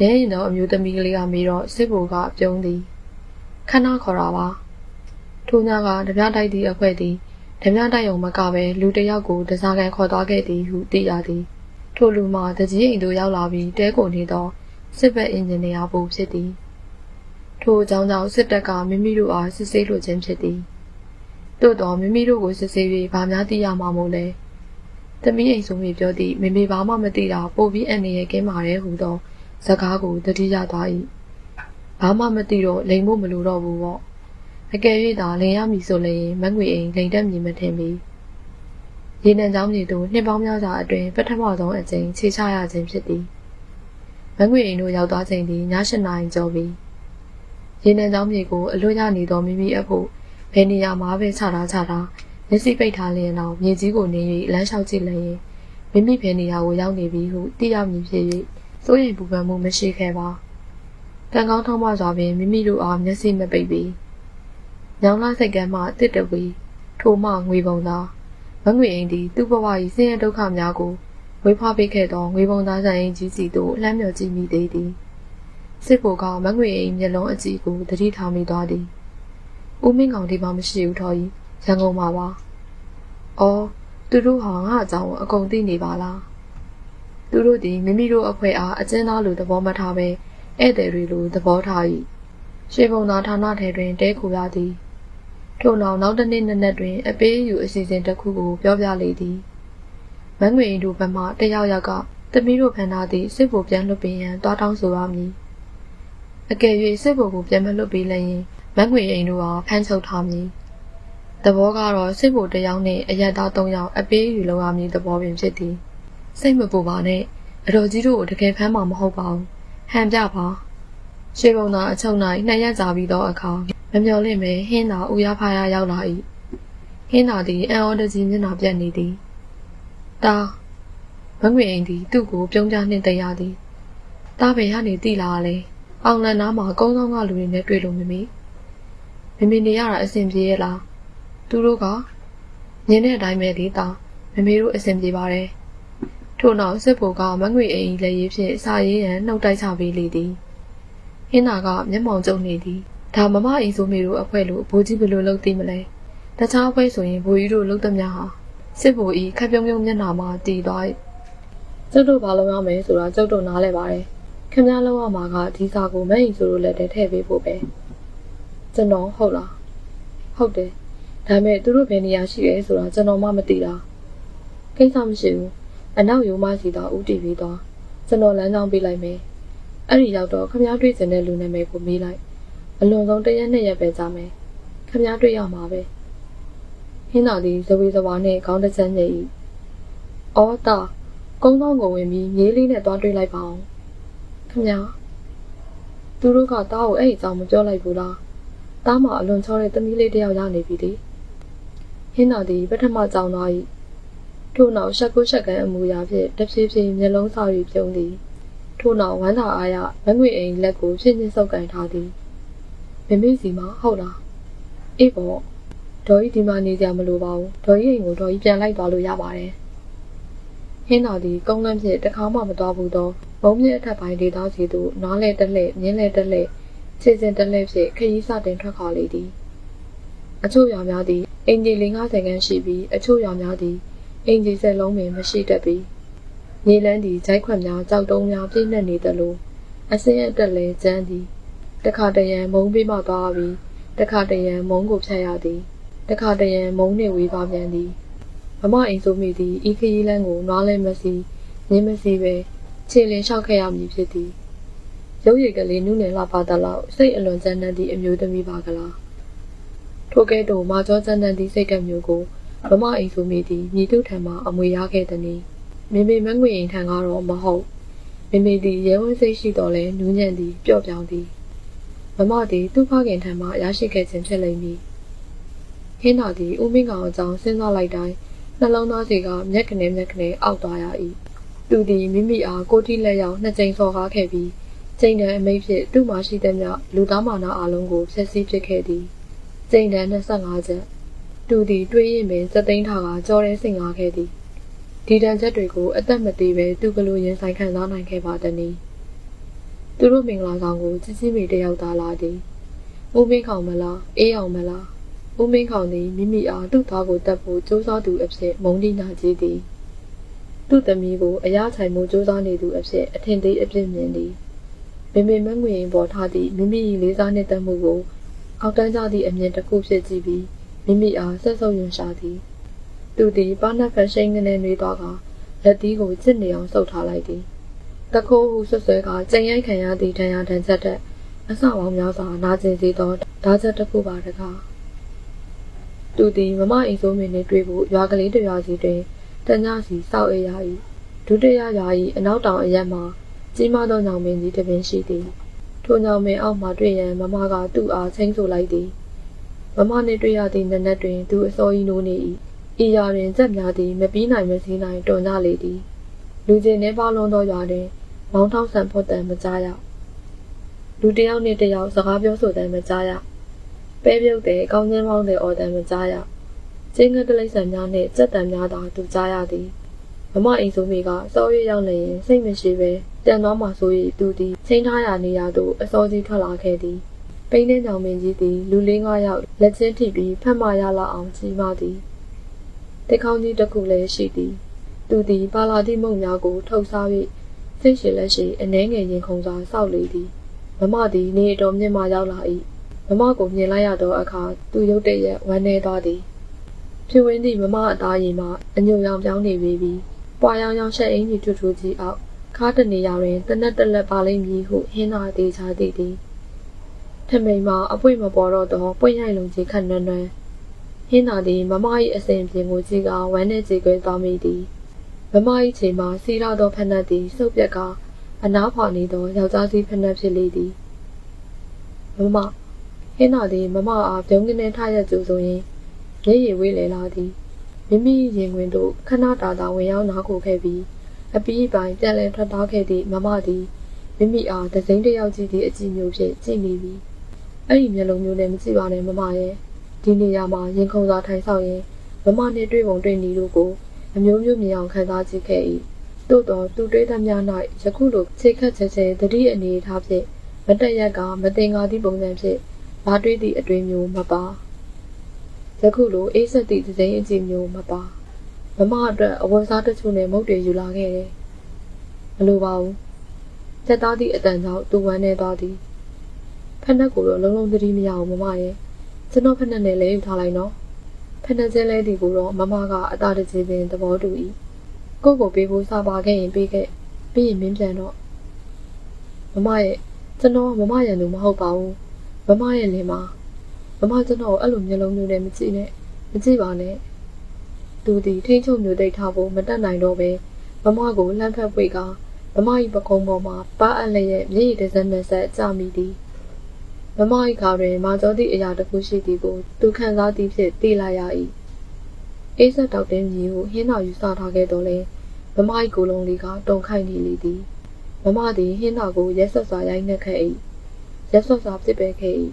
ရဲရင်တော့အမျိုးသမီးကလေးကမေးတော့စစ်ဘိုလ်ကပြုံးသည်ခဏခေါ်တာပါထိုညကဓမြတိုက်သည့်အဖွဲ့သည်ဓမြတိုက်ရုံမကပဲလူ1 ယောက်ကိုတစားကန်ခေါ်သွားခဲ့သည်ဟုသိရသည်ထိုလူမှတကြီးအိမ်သို့ရောက်လာပြီးတဲကိုနေသောစစ်ဘက်အင်ဂျင်နီယာဘူးဖြစ်သည်ထိုအကြောင်းကြောင့်စစ်တပ်ကမိမိတို့အားစစ်ဆေးလိုခြင်းဖြစ်သည်တို့တော့မိမိတို့ကိုစစ်ဆေး၍ဗာများသိရမှာမို့လဲသမီးအိမ်ဆိုမိပြောသည့်မိမိဘာမှမသိတာပို့ပြီးအနေရကင်းပါတယ်ဟုသောစကားကိုတတိယသွား၏ဘာမှမသိတော့လိန်ဖို့မလိုတော့ဘူးပေါ့အကယ်၍သာလိန်ရမည်ဆိုလျင်မငွေအိမ်လိန်တက်မည်မထင်ပြီရေနံချောင်းမြေသို့နှစ်ပေါင်းများစွာအတွင်းပထမဆုံးအကြိမ်ခြေချရခြင်းဖြစ်သည်မငွေအိမ်တို့ရောက်သွားချိန်သည်ည8 နာရီကျော်ပြီရေနံချောင်းမြေကိုအလွတ်ရနေသောမိမိအဖို့ဘယ်နေရာမှာပဲချတာမျက်စိပိတ်ထားလျင်တော့မြေကြီးကိုနေ၍လမ်းလျှောက်ကြည့်လျင်မိမိဘယ်နေရာကိုရောက်နေပြီဟုသိရမည်ဖြစ်၍စိုးရိမ်ပူပန်မှုမရှိခဲ့ပါကံကောင်းထောက်မစွာပင်မိမိတို့အားမျက်စိမပိတ်ပြီညောင်လာစိတ်ကမ်းမှတစ်တဝီထိုမှငွေပုံသားမငွေအိမ်သည်သူ့ဘဝ၏ဆင်းရဲဒုက္ခများကိုဝေဖွားပေးခဲ့သောငွေပုံသားဆိုင်ရင်ကြီးစီသို့လှမ်းမြော်ကြည့်မိသေးသည်စစ်ဘိုလ်ကမငွေအိမ်မျက်လုံးအကြည့်ကိုသတိထားမိသွားသည်ဦးမင်းကောင်ဒီမှာမရှိဘူးတော်ကြီးရန်ကုန်မှာပါအော်သူတို့ဟာငါအကြောင်းအကုန်သိနေပါလားသူတို့သည်မိမိတို့အဖွဲ့အားအကျဉ်းသားလိုသဘောမထားဘဲဧည့်သည်တွေလိုသဘောထား၏ရွှေဘုံသာဌာနထဲတွင်တဲခိုရသည်ထို့နောက်တစ်နေ့နက်တွင်အပေးယူအစီအစဉ်တစ်ခုကိုပြောပြလေသည်မငွေအိမ်တို့ဘက်မှတယောက်ကသမီးတို့ဖန်ထားသည့်စစ်ဘိုလ်ပြန်လွတ်ပေးရန်တွားတောင်းဆိုရမည်အကယ်၍စစ်ဘိုလ်ကိုပြန်မလွတ်ပေးလျင်မငွေအိမ်တို့ဟာဖမ်းချုပ်ထားမည်သဘောကတော့စစ်ဘိုလ်1 ယောက်နှင့်အရက်သား3 ယောက်အပေးယူလုပ်ရမည်သဘောပင်ဖြစ်သည်စိတ်မပူပါနဲ့အတော်ကြီးတို့ကိုတကယ်ဖမ်းမှာမဟုတ်ပါဘူးဟန်ပြပါရွှေဘုံသာအချုပ်၌2 ရက်ကြာပြီးသောအခါမမျော်လင့်ပဲဟင်းသာဦးရဖားရရောက်လာ၏ဟင်းသာသည်အံ့ဩတကြီးမျက်နှာပြတ်နေသည်တာမငွေအိမ်သည်သူ့ကိုပြုံးပြနှင့်သိရသည်တားပဲရနေတိလာလေအောင်လန်နားမှာကုန်းဆောင်ကလူတွေနဲ့တွေ့လို့မမီနေရတာအဆင်ပြေရဲ့လားသူတို့ကမြင်တဲ့အတိုင်းပဲလေတာမမေတို့အဆင်ပြေပါတယ်ထို့နောက်စစ်ဘိုလ်ကမငွေအိမ်လက်ရည်ဖြင့်စာရေးရန်နှုတ်တိုက်ချပေးလေသည်ဟင်းသာကမျက်မှောင်ကျုံနေသည်ဒါမမအိမ်ဆိုမေတို့အဖွဲ့လို့ဘိုးကြီးဘယ်လိုလုပ်သိမလဲတခြားအဖွဲ့ဆိုရင်ဘိုးကြီးတို့လုပ်သမျှဟာစစ်ဘိုလ်ဤခက်ပြုံးပြုံးမျက်နှာမှာတည်သွား၏ကျုပ်တို့ဘာလုပ်ရမလဲဆိုတာကျုပ်တို့နားလဲပါတယ်ခင်ဗျားလုပ်ရမှာကဒီစာကိုမအိမ်ဆိုလို့လက်ထဲထည့်ပေးဖို့ပဲကျွန်တော်ဟုတ်လားဟုတ်တယ်ဒါပေမဲ့သူတို့ဘယ်နေရာရှိရဲဆိုတာကျွန်တော်မှမသိတာကိစ္စမရှိဘူးအနောက်ရိုးမစီတော့ဦးတည်ပြီးတော့ကျွန်တော်လမ်းကြောင်းပေးလိုက်မယ်အဲ့ဒီရောက်တော့ခမည်းတွေ့စင်တဲ့လူနာမည်ကိုမေးလိုက်အလွန်ဆုံး1 ရက် 2 ရက်ပဲကြာမယ်ခမည်းတွေ့ရမှာပဲဟင်းသာသည်ဇဝေဇဝါနှင့်ခေါင်းတစ်ချမ်းညိ အော်တာကုန်းသောကိုဝင်ပြီးမြေးလေးနဲ့သွားတွေ့လိုက်ပါအောင်ခင်ဗျာသူတို့ကတားကိုအဲ့ဒီအကြောင်းမပြောလိုက်ဘူးလားတားမအလွန်ချောတဲ့သမီးလေးတယောက်ရနေပြီလေဟင်းတော်သည်ပထမကြောင်သွား၏ထို့နောက်ရှက်ကုရှက်ကန်အမူအရာဖြင့်တဖြည်းဖြည်းမျက်လုံးစာ၍ပြုံးသည်ထို့နောက်ဝမ်းသာအားရမငွေအိမ်လက်ကိုဖြင်းချင်းဆုပ်ကန်ထားသည်မမေစီမဟုတ်လားအေးပေါ့ဒေါ်ကြီးဒီမှာနေကြမလို့ပါဘူးဒေါ်ကြီးအိမ်ကိုဒေါ်ကြီးပြန်လိုက်သွားလို့ရပါတယ်ဟင်းတော်သည်ကုန်းလန်းဖြင့်တခါမှမသွားဘူးသောမုံမြင့်အထက်ပိုင်းဒေသစီသို့နားလဲတက်လှဲ့မြင်းလဲတက်လှဲ့ခြေစဉ်တက်လှဲ့ဖြင့်ခရီးစတင်ထွက်ခွာလေသည်အချို့ရွာများသည်အင်ဂျီ50ခန်းရှိပြီးအချို့ရွာများသည်အင်ဂျီ10လုံးပင်မရှိတတ်ပြီးမြေလန်းသည်ဂျိုက်ခွက်များကြောက်တုံးများပြည့်နှက်နေသလိုအစင်းအတက်လဲကျန်းသည်တခါတရံမုံပေးမှသွားပြီးတခါတရံမုံကိုဖြတ်ရသည်တခါတရံမုံနှင့်ဝေးသွားပြန်သည်မမအိမ်ဆိုမိသည်ဤခရီးလန်းကိုနွားလဲမစီမြင်းမစီပဲခြေလင်းလျှောက်ခဲ့ရမည်ဖြစ်သည်ရုပ်ရည်ကလေးနုနယ်လာပါသလောက်စိတ်အလွန်ကျဉ်းသည့်အမျိုးသမီးပါကလားထိုကဲ့သို့မာကျောကျဉ်းသည့်စိတ်ကမျိုးကိုမမအိမ်ဆိုမိသည်မြည်သူထံမှအမွေရခဲ့သည်။မေမေမငွေအိမ်ထံကတော့မဟုတ်မေမေသည်ရဲဝန်းစိတ်ရှိတော်လဲနူးညံ့သည်ပျော့ပြောင်းသည်မမသည်သူ့ဖခင်ထံမှရရှိခဲ့ခြင်းဖြစ်လိမ့်မည်ဟင်းတော်သည်ဦးမင်းကောင်အကြောင်းစဉ်းစားလိုက်တိုင်းနှလုံးသားစီကမျက်ကနေအောက်သွားရ၏သူသည်မိမိအားကိုတိလက်ရောက်နှစ်ကြိမ်စော်ကားခဲ့ပြီးကျိန်တန်အမိတ်ဖြင့်သူ့မှာရှိသည်မြလူသားမာနအလုံးကိုဖျက်ဆီးပစ်ခဲ့သည်ကျိန်တန်25ချက်သူသည်တွေးရင်ပင်စသိန်းထားကကြော်ရဲစင်ကားခဲ့သည်ဒီတန်ချက်တွေကိုအသက်မသေးပဲသူကလိုရင်ဆိုင်ခံစားနိုင်ခဲ့ပါသည်။သူတို့မင်္ဂလာဆောင်ကိုကြီးကြီးမေတယောက်သားလာသည်။ဦးမင်းခေါင်မလားအေးအောင်မလားဦးမင်းခေါင်သည်မိမိအားသူ့သားကိုတတ်ဖို့ကြိုးစားသူအဖြစ်မုန်းတိနာကြီးသည်။သူ့သမီးကိုအရာချိုင်မှုကြိုးစားနေသူအဖြစ်အထင်သေးအပြစ်မြင်သည်။မေမေမငွေရင်ပေါ်ထားသည့်မိမိလေးစားနှင့်တတ်မှုကိုအောက်တန်းကြသည့်အမြင်တစ်ခုဖြစ်ကြည့်ပြီးမိမိအားဆက်ဆုပ်ယွန်ရှာသည်။သူသည်ပါနက်ဖက်ရှိန်ကနေနှွေးသွားကလက်သီးကိုကျစ်နေအောင်ဆုပ်ထားလိုက်သည်တခိုးဟုဆွဆွဲကကြိမ်ရိုက်ခံရသည့်ဒဏ်ရာဒဏ်ချက်တဲ့အဆပေါင်းများစွာနာကျင်စေသောဓာချက်တစ်ခုပါတကားသူသည်မမအိမ်ဆိုးမင်းနှင့်တွေ့ဖို့ရွာကလေးတစ်ရွာစီတွင်တညစီစောက်အေးရ၏ဒုတိယရွာ၏အနောက်တောင်အရက်မှကြီးမားသောညောင်ပင်ကြီးတစ်ပင်ရှိသည်ထိုညောင်ပင်အောက်မှတွေ့ရန်မမကသူ့အားချင်းဆိုလိုက်သည်မမနှင့်တွေ့ရသည့်နက်နက်တွင်သူအစောကြီးနိုးနေ၏ဤရွာတွင်စက်များသည်မပြီးနိုင်မစည်းနိုင်တွန်ကြလေသည်လူချင်းနှင့်ပါလွန်သောရွာတွင်မောင်းထောက်ဆန်ဖို့တန်မကြားရလူတယောက်နှင့်တယောက်စကားပြောဆိုတန်မကြားရပဲပြုတ်တဲ့ကောင်းချင်းပေါင်းတဲ့အော်တန်မကြားရကျင်းငတ်တလိမ့်ဆန်များနှင့်စက်တန်များသာသူကြားရသည်မမအိမ်ဆိုမိကစောရွရောက်နေရင်စိတ်မရှိပဲတန်သွားမှဆို၍သူသည်ချင်းထားရနေရသို့အစောကြီးထွက်လာခဲ့သည်ပိန်းတဲ့ညောင်မင်းကြီးသည်လူ4-5ယောက်လက်ချင်းထိပြီးဖတ်မှရလာအောင်ကြီးမားသည်တခေါင်းကြီးတစ်ခုလည်းရှိသည်သူသည်ပါလာသည့်မုံများကိုထုတ်စား၍စိတ်ရှိလက်ရှိအနှဲငယ်ရင်ခုန်စွာစောက်လေသည်မမသည်နေတော်မြင့်မှရောက်လာ၏မမကိုမြင်လိုက်ရသောအခါသူရုတ်တရက်ဝမ်းနည်းသွားသည်ဖြစ်ဝင်းသည့်မမအသားရည်မှအညိုရောင်ပြောင်းနေပြီပွာရောင်ရောင်ရှက်အင်းကြီးထူထူကြီးအောက်ခါတနေရာတွင်တနက်တလက်ပါလိမ့်မည်ဟုဟင်းသာသေးချသည်ထမိန်မှာအပွင့်မပေါ်တော့သောပွင့်ရိုက်လုံးကြီးခန့်နွမ်းနွမ်းဟင်းသာသည်မမ၏အစဉ်ပြင်ကိုကြည့်ကဝမ်းနဲ့ကြေကွဲသွားမိသည်မမ၏ခြေမှာစီးရသောဖက်နှက်သည်စုပ်ပြက်ကအနားဖွာနေသောယောက်ျားစီးဖက်နှက်ဖြစ်လေသည်မမဟင်းသာသည်မမအားပြုံးကနေထရက်ကျူဆိုရင်မျက်ရည်ဝေးလေလာသည်မိမိရင်ခွင်သို့ခဏတာဝင်ရောက်နားကိုခဲ့ပြီးအပီးပိုင်းပြန်လည်ထွက်သွားခဲ့သည့်မမသည်မိမိအားသစိမ်းတစ်ယောက်ကြည့်သည့်အကြည့်မျိုးဖြင့်ကြည့်နေပြီအဲ့ဒီမျက်လုံးမျိုးနဲ့မကြည့်ပါနဲ့မမရဲ့ဒီနေရာမှာရင်ခုန်စွာထိုင်ဆောက်ရင်မမနှင့်တွေ့ပုံတွေ့နေတို့ကိုအမျိုးမျိုးမြင်အောင်ခံစားကြည့်ခဲ့၏သို့တော်သူတွေ့သမျှ၌ယခုလိုခြေခက်ချဲချဲတတိအနေထားဖြင့်မတက်ရက်ကမတင်ကားသည့်ပုံစံဖြင့်လာတွေ့သည့်အတွေ့မျိုးမပါယခုလိုအေးဆက်သည့်သစိမ်းအကြည့်မျိုးမပါမမအတွက်အဝတ်စားတချို့နဲ့မုတ်တွေယူလာခဲ့တယ်မလိုပါဘူးချက်သားသည့်အတန်ကြောင့်သူဝမ်းနေသွားသည်ဖက်နှက်ကိုတော့လုံးလုံးသတိမရအောင်မမရဲ့ကျွန်တော်ဖက်နှက်နဲ့လဲယူထားလိုက်နော်ဖက်နှက်ချင်းလဲဒီကိုတော့မမကအသာတကြီးပင်သဘောတူ၏ကိုကိုပေးဖို့စားပါခဲ့ရင်ပေးခဲ့ပြီးရင်မင်းပြန်တော့မမရဲ့ကျွန်တော်မမရန်သူမဟုတ်ပါဘူးမမရဲ့လင်မကျွန်တော်အဲ့လိုမျိုးလုံးမျိုးနဲ့မကြည့်ပါနဲ့ သူသည်ထိချုံမျိုးတိတ်ထားဖို့မတတ်နိုင်တော့ပဲမမကိုလှမ်းဖက်ပွေကမမ၏ပကုံးပေါ်မှာပါအပ်လျက်မျက်ရည်တစက်နှစ်ဆက်ကျမိသည်မမ၏ခါတွင်မာကျော်သည့်အရာတစ်ခုရှိသည်ကိုသူခံစားသည်ဖြင့်သိလိုက်ရ၏အေးဆက်တောက်တင်းကြီးကိုဟင်းတော်ယူဆထားခဲ့တော်လဲမမ၏ကိုယ်လုံးလေးကတုန်ခိုက်နေလေသည်မမသည်ဟင်းတော်ကိုရက်ဆက်စွာရိုက်နှက်ခဲ့၏ရက်ဆက်စွာပြစ်ပယ်ခဲ့၏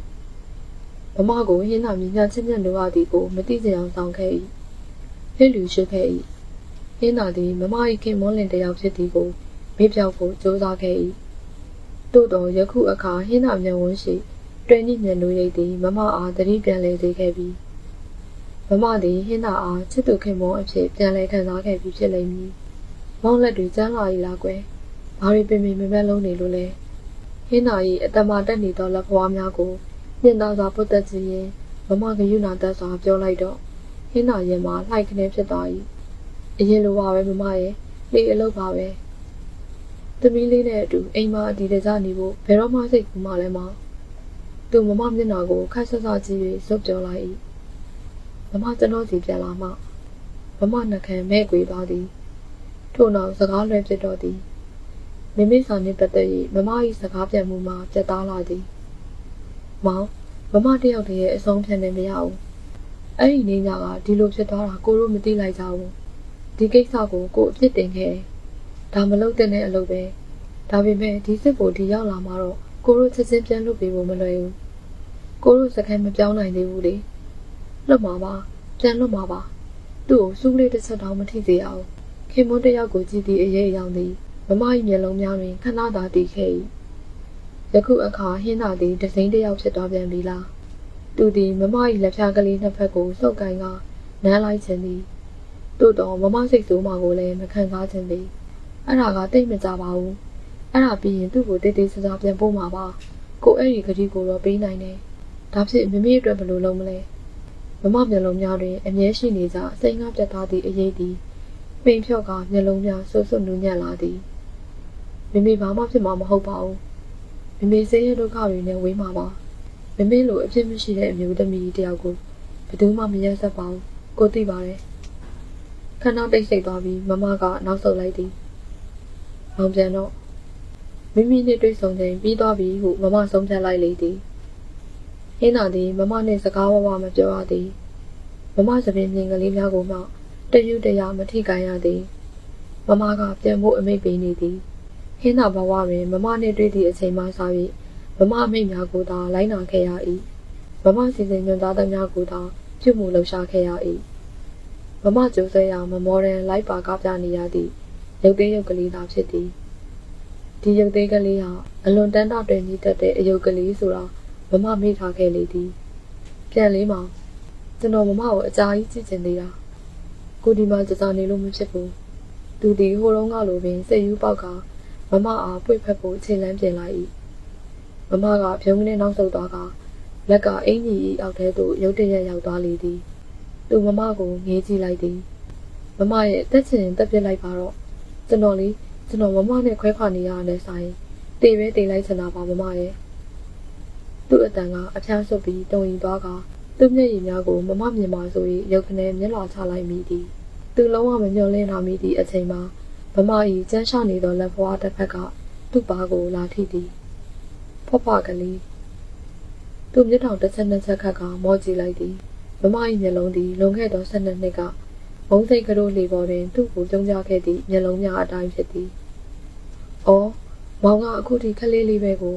မမကိုဟင်းတော်မြညာချင်းမြတ်လိုအပ်သည်ကိုမသိကြအောင်ဆောင်ခဲ့၏ဟစ်လူရှိခဲ့၏ဟင်းတော်သည်မမ၏ခင်မွန်းလင်တယောက်ဖြစ်သည်ကိုမေ့ပြောက်ဖို့ကြိုးစားခဲ့၏သို့တော်ယခုအခါဟင်းတော်မျက်ဝန်းရှိတွင်ညစ်မျက်နှာရိပ်သည်မမအားသတိပြန်လဲစေခဲ့ပြီးမမသည်ဟင်းတော်အားချစ်သူခင်မွန်းအဖြစ်ပြန်လဲခံစားခဲ့ပြီးဖြစ်လိမ့်မည်မောင်လက်တွေကျန်းလာ၏လားကွယ်ဘာတွေပင်ပင်မမက်လုံးနေလို့လဲဟင်းတော်၏အတမတက်နေသောလက်ဖွားများကိုညှင်သာစွာပုတ်တက်ခြင်းရင်မမကယူနာတက်စွာပြောလိုက်တော့ဟင်းတော်ရင်မှာလှိုက်ခနဲဖြစ်သွား၏အရင်လိုပါပဲမမရဲ့လေအလုပ်ပါပဲသမီးလေးနဲ့အတူအိမ်မှာအတီးတကြနေဖို့ဘယ်တော့မှစိတ်ကူးမှလည်းမသူမမမျက်နှာကိုခက်ဆဆကြည့်၍ဇုတ်ပြောလိုက်၏မမကျွန်တော်စီပြန်လာမှမမနှခမ်းမဲ့ကွေသွားသည်ထို့နောက်စကားလွှဲဖြစ်တော့သည်မိမိစာနှင့်ပတ်သက်၍မမ၏စကားပြန်မှုမှာပြတ်သားလာသည်မောင်မမတယောက်တည်းရဲ့အဆုံးဖြတ်နေမရဘူးအဲ့ဒီနေ့ညကဒီလိုဖြစ်သွားတာကိုတို့မသိလိုက်ကြဘူးဒီကိစ္စကိုကိုအပြစ်တင်ခဲ့တယ်ဒါမလုပ်တဲ့အလုပ်ပဲဒါပေမဲ့ဒီစစ်ကိုဒီရောက်လာမှတော့ကိုတို့ချက်ချင်းပြန်လွတ်ပေးဖို့မလွယ်ဘူးကိုတို့စခန်းမပြောင်းနိုင်သေးဘူးလေလွတ်မှာပါပြန်လွတ်မှာပါသူ့ကိုစူးလေးတစ်ချက်တောင်မထိစေရအောင်ခင်မွန်းတယောက်ကိုကြည့်သည့်အရေးအယောင်သည်မမ၏မျက်လုံးများတွင်ခဏသာတည်ခဲ့၏ယခုအခါဟင်းသာသည်ဒစိမ့်တယောက်ဖြစ်သွားပြန်ပြီလားသူသည်မမ၏လက်ဖြားကလေးနှစ်ဖက်ကိုစုပ်ကိုင်းကနမ်းလိုက်ခြင်းသည်သို့တော့မမစိတ်ဆိုးမှကိုလည်းမခံစားခြင်းသည်အဲ့ဒါကတိတ်မကြပါဘူးအဲ့ဒါပြီးရင်သူ့ကိုတိတ်တိတ်ဆဆပြန်ပို့မှာပါကိုအဲ့ဒီခရီးကိုတော့ပေးနိုင်တယ်ဒါဖြစ်မမေအတွက်ဘယ်လိုလုပ်မလဲမမမျက်လုံးများတွင်အမြဲရှိနေကြစိတ်ငါပြတ်သားသည့်အရေးသည်ပိန်ဖြော့ကမျက်လုံးများဆွဆွနူးညံ့လာသည်မမေဘာမှဖြစ်မှာမဟုတ်ပါဘူးမမေစိတ်ရဒုက္ခတွေနဲ့ဝေးမှာပါမမေလိုအဖြစ်မရှိတဲ့အမျိုးသမီးတယောက်ကိုဘယ်သူမှမရက်ဆက်ပါဘူးကိုသိပါတယ်ခဏတိတ်ဆိတ်သွားပြီးမမကနောက်ဆုတ်လိုက်သည်မောင်ပြန်တော့မိမိနဲ့တွေ့ဆုံချိန်ပြီးသွားပြီဟုမမဆုံးဖြတ်လိုက်လေသည်ဟင်းသာသည်မမနှင့်စကားဝဝမပြောရသည်မမစပင်မြင်ကလေးများကိုမှတယူတရာမထိခိုင်းရသည်မမကပြန်ဖို့အမိတ်ပေးနေသည်ဟင်းသာဘဝတွင်မမနှင့်တွေ့သည့်အချိန်မှစ၍မမအမိတ်များကိုသာလိုက်နာခဲ့ရ၏မမစီစဉ်ညွှန်ကြားသမျှကိုသာပြုမှုလှုပ်ရှားခဲ့ရ၏မမကျိုးဆွဲရမမော်ဒန်လိုက်ပါကားပြနေရသည့်ရုပ်သေးရုပ်ကလေးသာဖြစ်သည်ဒီရုပ်သေးကလေးဟာအလွန်တန်းတောက်တွင်ကြီးတတ်တဲ့အယုတ်ကလေးဆိုတာမမမေ့ထားခဲ့လေသည်ပြန်လေးမောင်ကျွန်တော်မမကိုအကြာကြီးကြည့်ချင်သေးတာကိုဒီမှာကြာနေလို့မဖြစ်ဘူးသူဒီဟိုတုန်းကလိုပင်စိတ်ယူပေါက်ကမမအားပွေဖက်ဖို့ခြေလမ်းပြင်လိုက်၏မမကဖြုံးကနေနောက်ဆုတ်သွားကလက်ကအင်ကြီးအောက်ထဲသို့ရုတ်တရက်ရောက်သွားလေသည်သူမမကိုငေးကြည့်လိုက်သည်မမရဲ့တက်ချင်တက်ပြစ်လိုက်ပါတော့ကျွန်တော်မမနဲ့ခွဲခွာနေရတဲ့ဆိုင်တေပဲတေလိုက်ချင်တာပါမမရဲ့သူ့အတန်ကအဖျားဆွတ်ပြီးတုံရင်သွားကသူ့မျက်ရည်များကိုမမမြင်ပါဆို၍ရုပ်ခနဲမျက်လွှာချလိုက်မိသည်သူလုံးဝမမျှော်လင့်လာမိသည့်အချိန်မှာမမ၏ကျန်းရှနေသောလက်ဖွားတစ်ဖက်ကသူ့ပါကိုလာထိသည်ဖွားဖွားကလေးသူ့မျက်ထောင်တစ်ချက်နှစ်ချက်ခတ်ကမောကြည့်လိုက်သည်မမ၏မျက်လုံးသည်လွန်ခဲ့သော12နှစ်ကမုံစိတ်ကလေးလေးပေါ်တွင်သူ့ကိုပြုံးကြခဲ့သည့်မျက်လုံးများအတိုင်းဖြစ်သည်။အော်မောင်ကအခုထိခလေးလေးပဲကို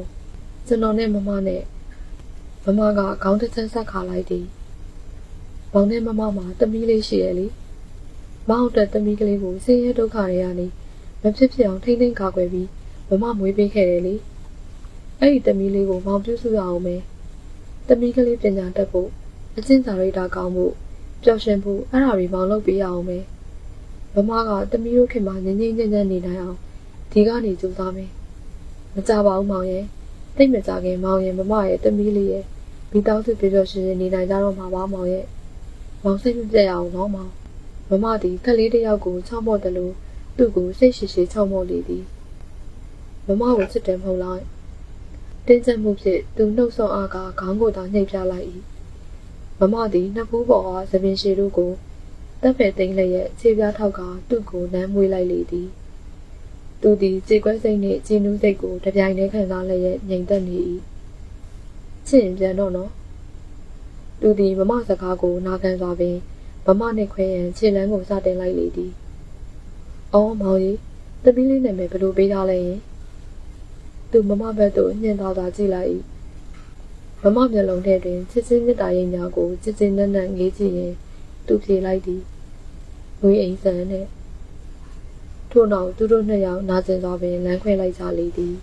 ကျွန်တော်နဲ့မမနဲ့မမကခေါင်းတစ်ချက်ဆက်ခါလိုက်သည်။မောင်နဲ့မမမှာသမီးလေးရှိရဲ့လေ။မောင်အတွက်သမီးကလေးကိုဆင်းရဲဒုက္ခတွေကနေမဖြစ်ဖြစ်အောင်ထိမ့်သိမ်းကာကွယ်ပြီးမမမွေးပေးခဲ့တယ်လေ။အဲ့ဒီသမီးလေးကိုမောင်ပြုစုရအောင်မယ်။သမီးကလေးပညာတတ်ဖို့အကျင့်စာရိတ္တကောင်းဖို့ပျော်ရွှင်ဖို့အဲ့ဒါတွေမောင်လုပ်ပေးရအောင်မယ်။မမကသမီးတို့ခင်မှာငြိမ်ငြိမ်ညံ့ညံ့နေနိုင်အောင်ဒီကနေကြိုးစားမယ်။မကြပါဘူးမောင်ရဲ့။တိတ်မကြခင်မောင်ရဲ့မမရဲ့သမီးလေးရဲ့မိသားစုပျော်ပျော်ရွှင်ရွှင်နေနိုင်ကြတော့မှာပါမောင်ရဲ့။မောင်စိတ်မပြတ်ရအောင်နော်မောင်။မမဒီခလေးတစ်ယောက်ကိုချောင်းမော့တယ်လို့သူ့ကိုစိတ်ရှိရှိချောင်းမော့လေသည်။မမကိုချစ်တယ်မဟုတ်လား။တင်းကျပ်မှုဖြင့်သူနှုတ်ဆောင်အားကခေါင်းကိုသာနှိပ်ပြလိုက်၏။မမသည်နှစ်ဖူးပေါ်အားသပင်ရှည်တို့ကို တပ်ဖယ်သိမ်းလည်းရဲ့ခြေပြားထောက်ကသူ့ကိုနမ်းမွေးလိုက်လေသည်သူသည်ကြေကွဲစိတ်နှင့်ကြည်နူးစိတ်ကိုတပြိုင်တည်းခံစားလည်းရဲ့ငြိမ်သက်နေ၏ချစ်ရင်ပြန်တော့နော်သူသည်မမစကားကိုနာခံစွာပင်မမနှင့်ခွဲရန်ခြေလမ်းကိုစတင်လိုက်လေသည်အော်မောင်ကြီးသမီးလေးနာမည်ဘယ်လိုပေးထားလဲယင်သူမမဘက်သို့ညှင်သာသာကြည့်လိုက်၏မမမျက်လုံးထဲတွင်ချစ်ချင်းမြတ်တာရိပ်များကိုချစ်ချင်းနက်နက်ငေးကြည့်ရင်သူဖြေလိုက်သည်ငွေအိမ်ဆန်နဲ့ထို့နောက်သူတို့နှစ်ယောက်နာကျင်စွာပင်လမ်းခွဲလိုက်ကြလေသည်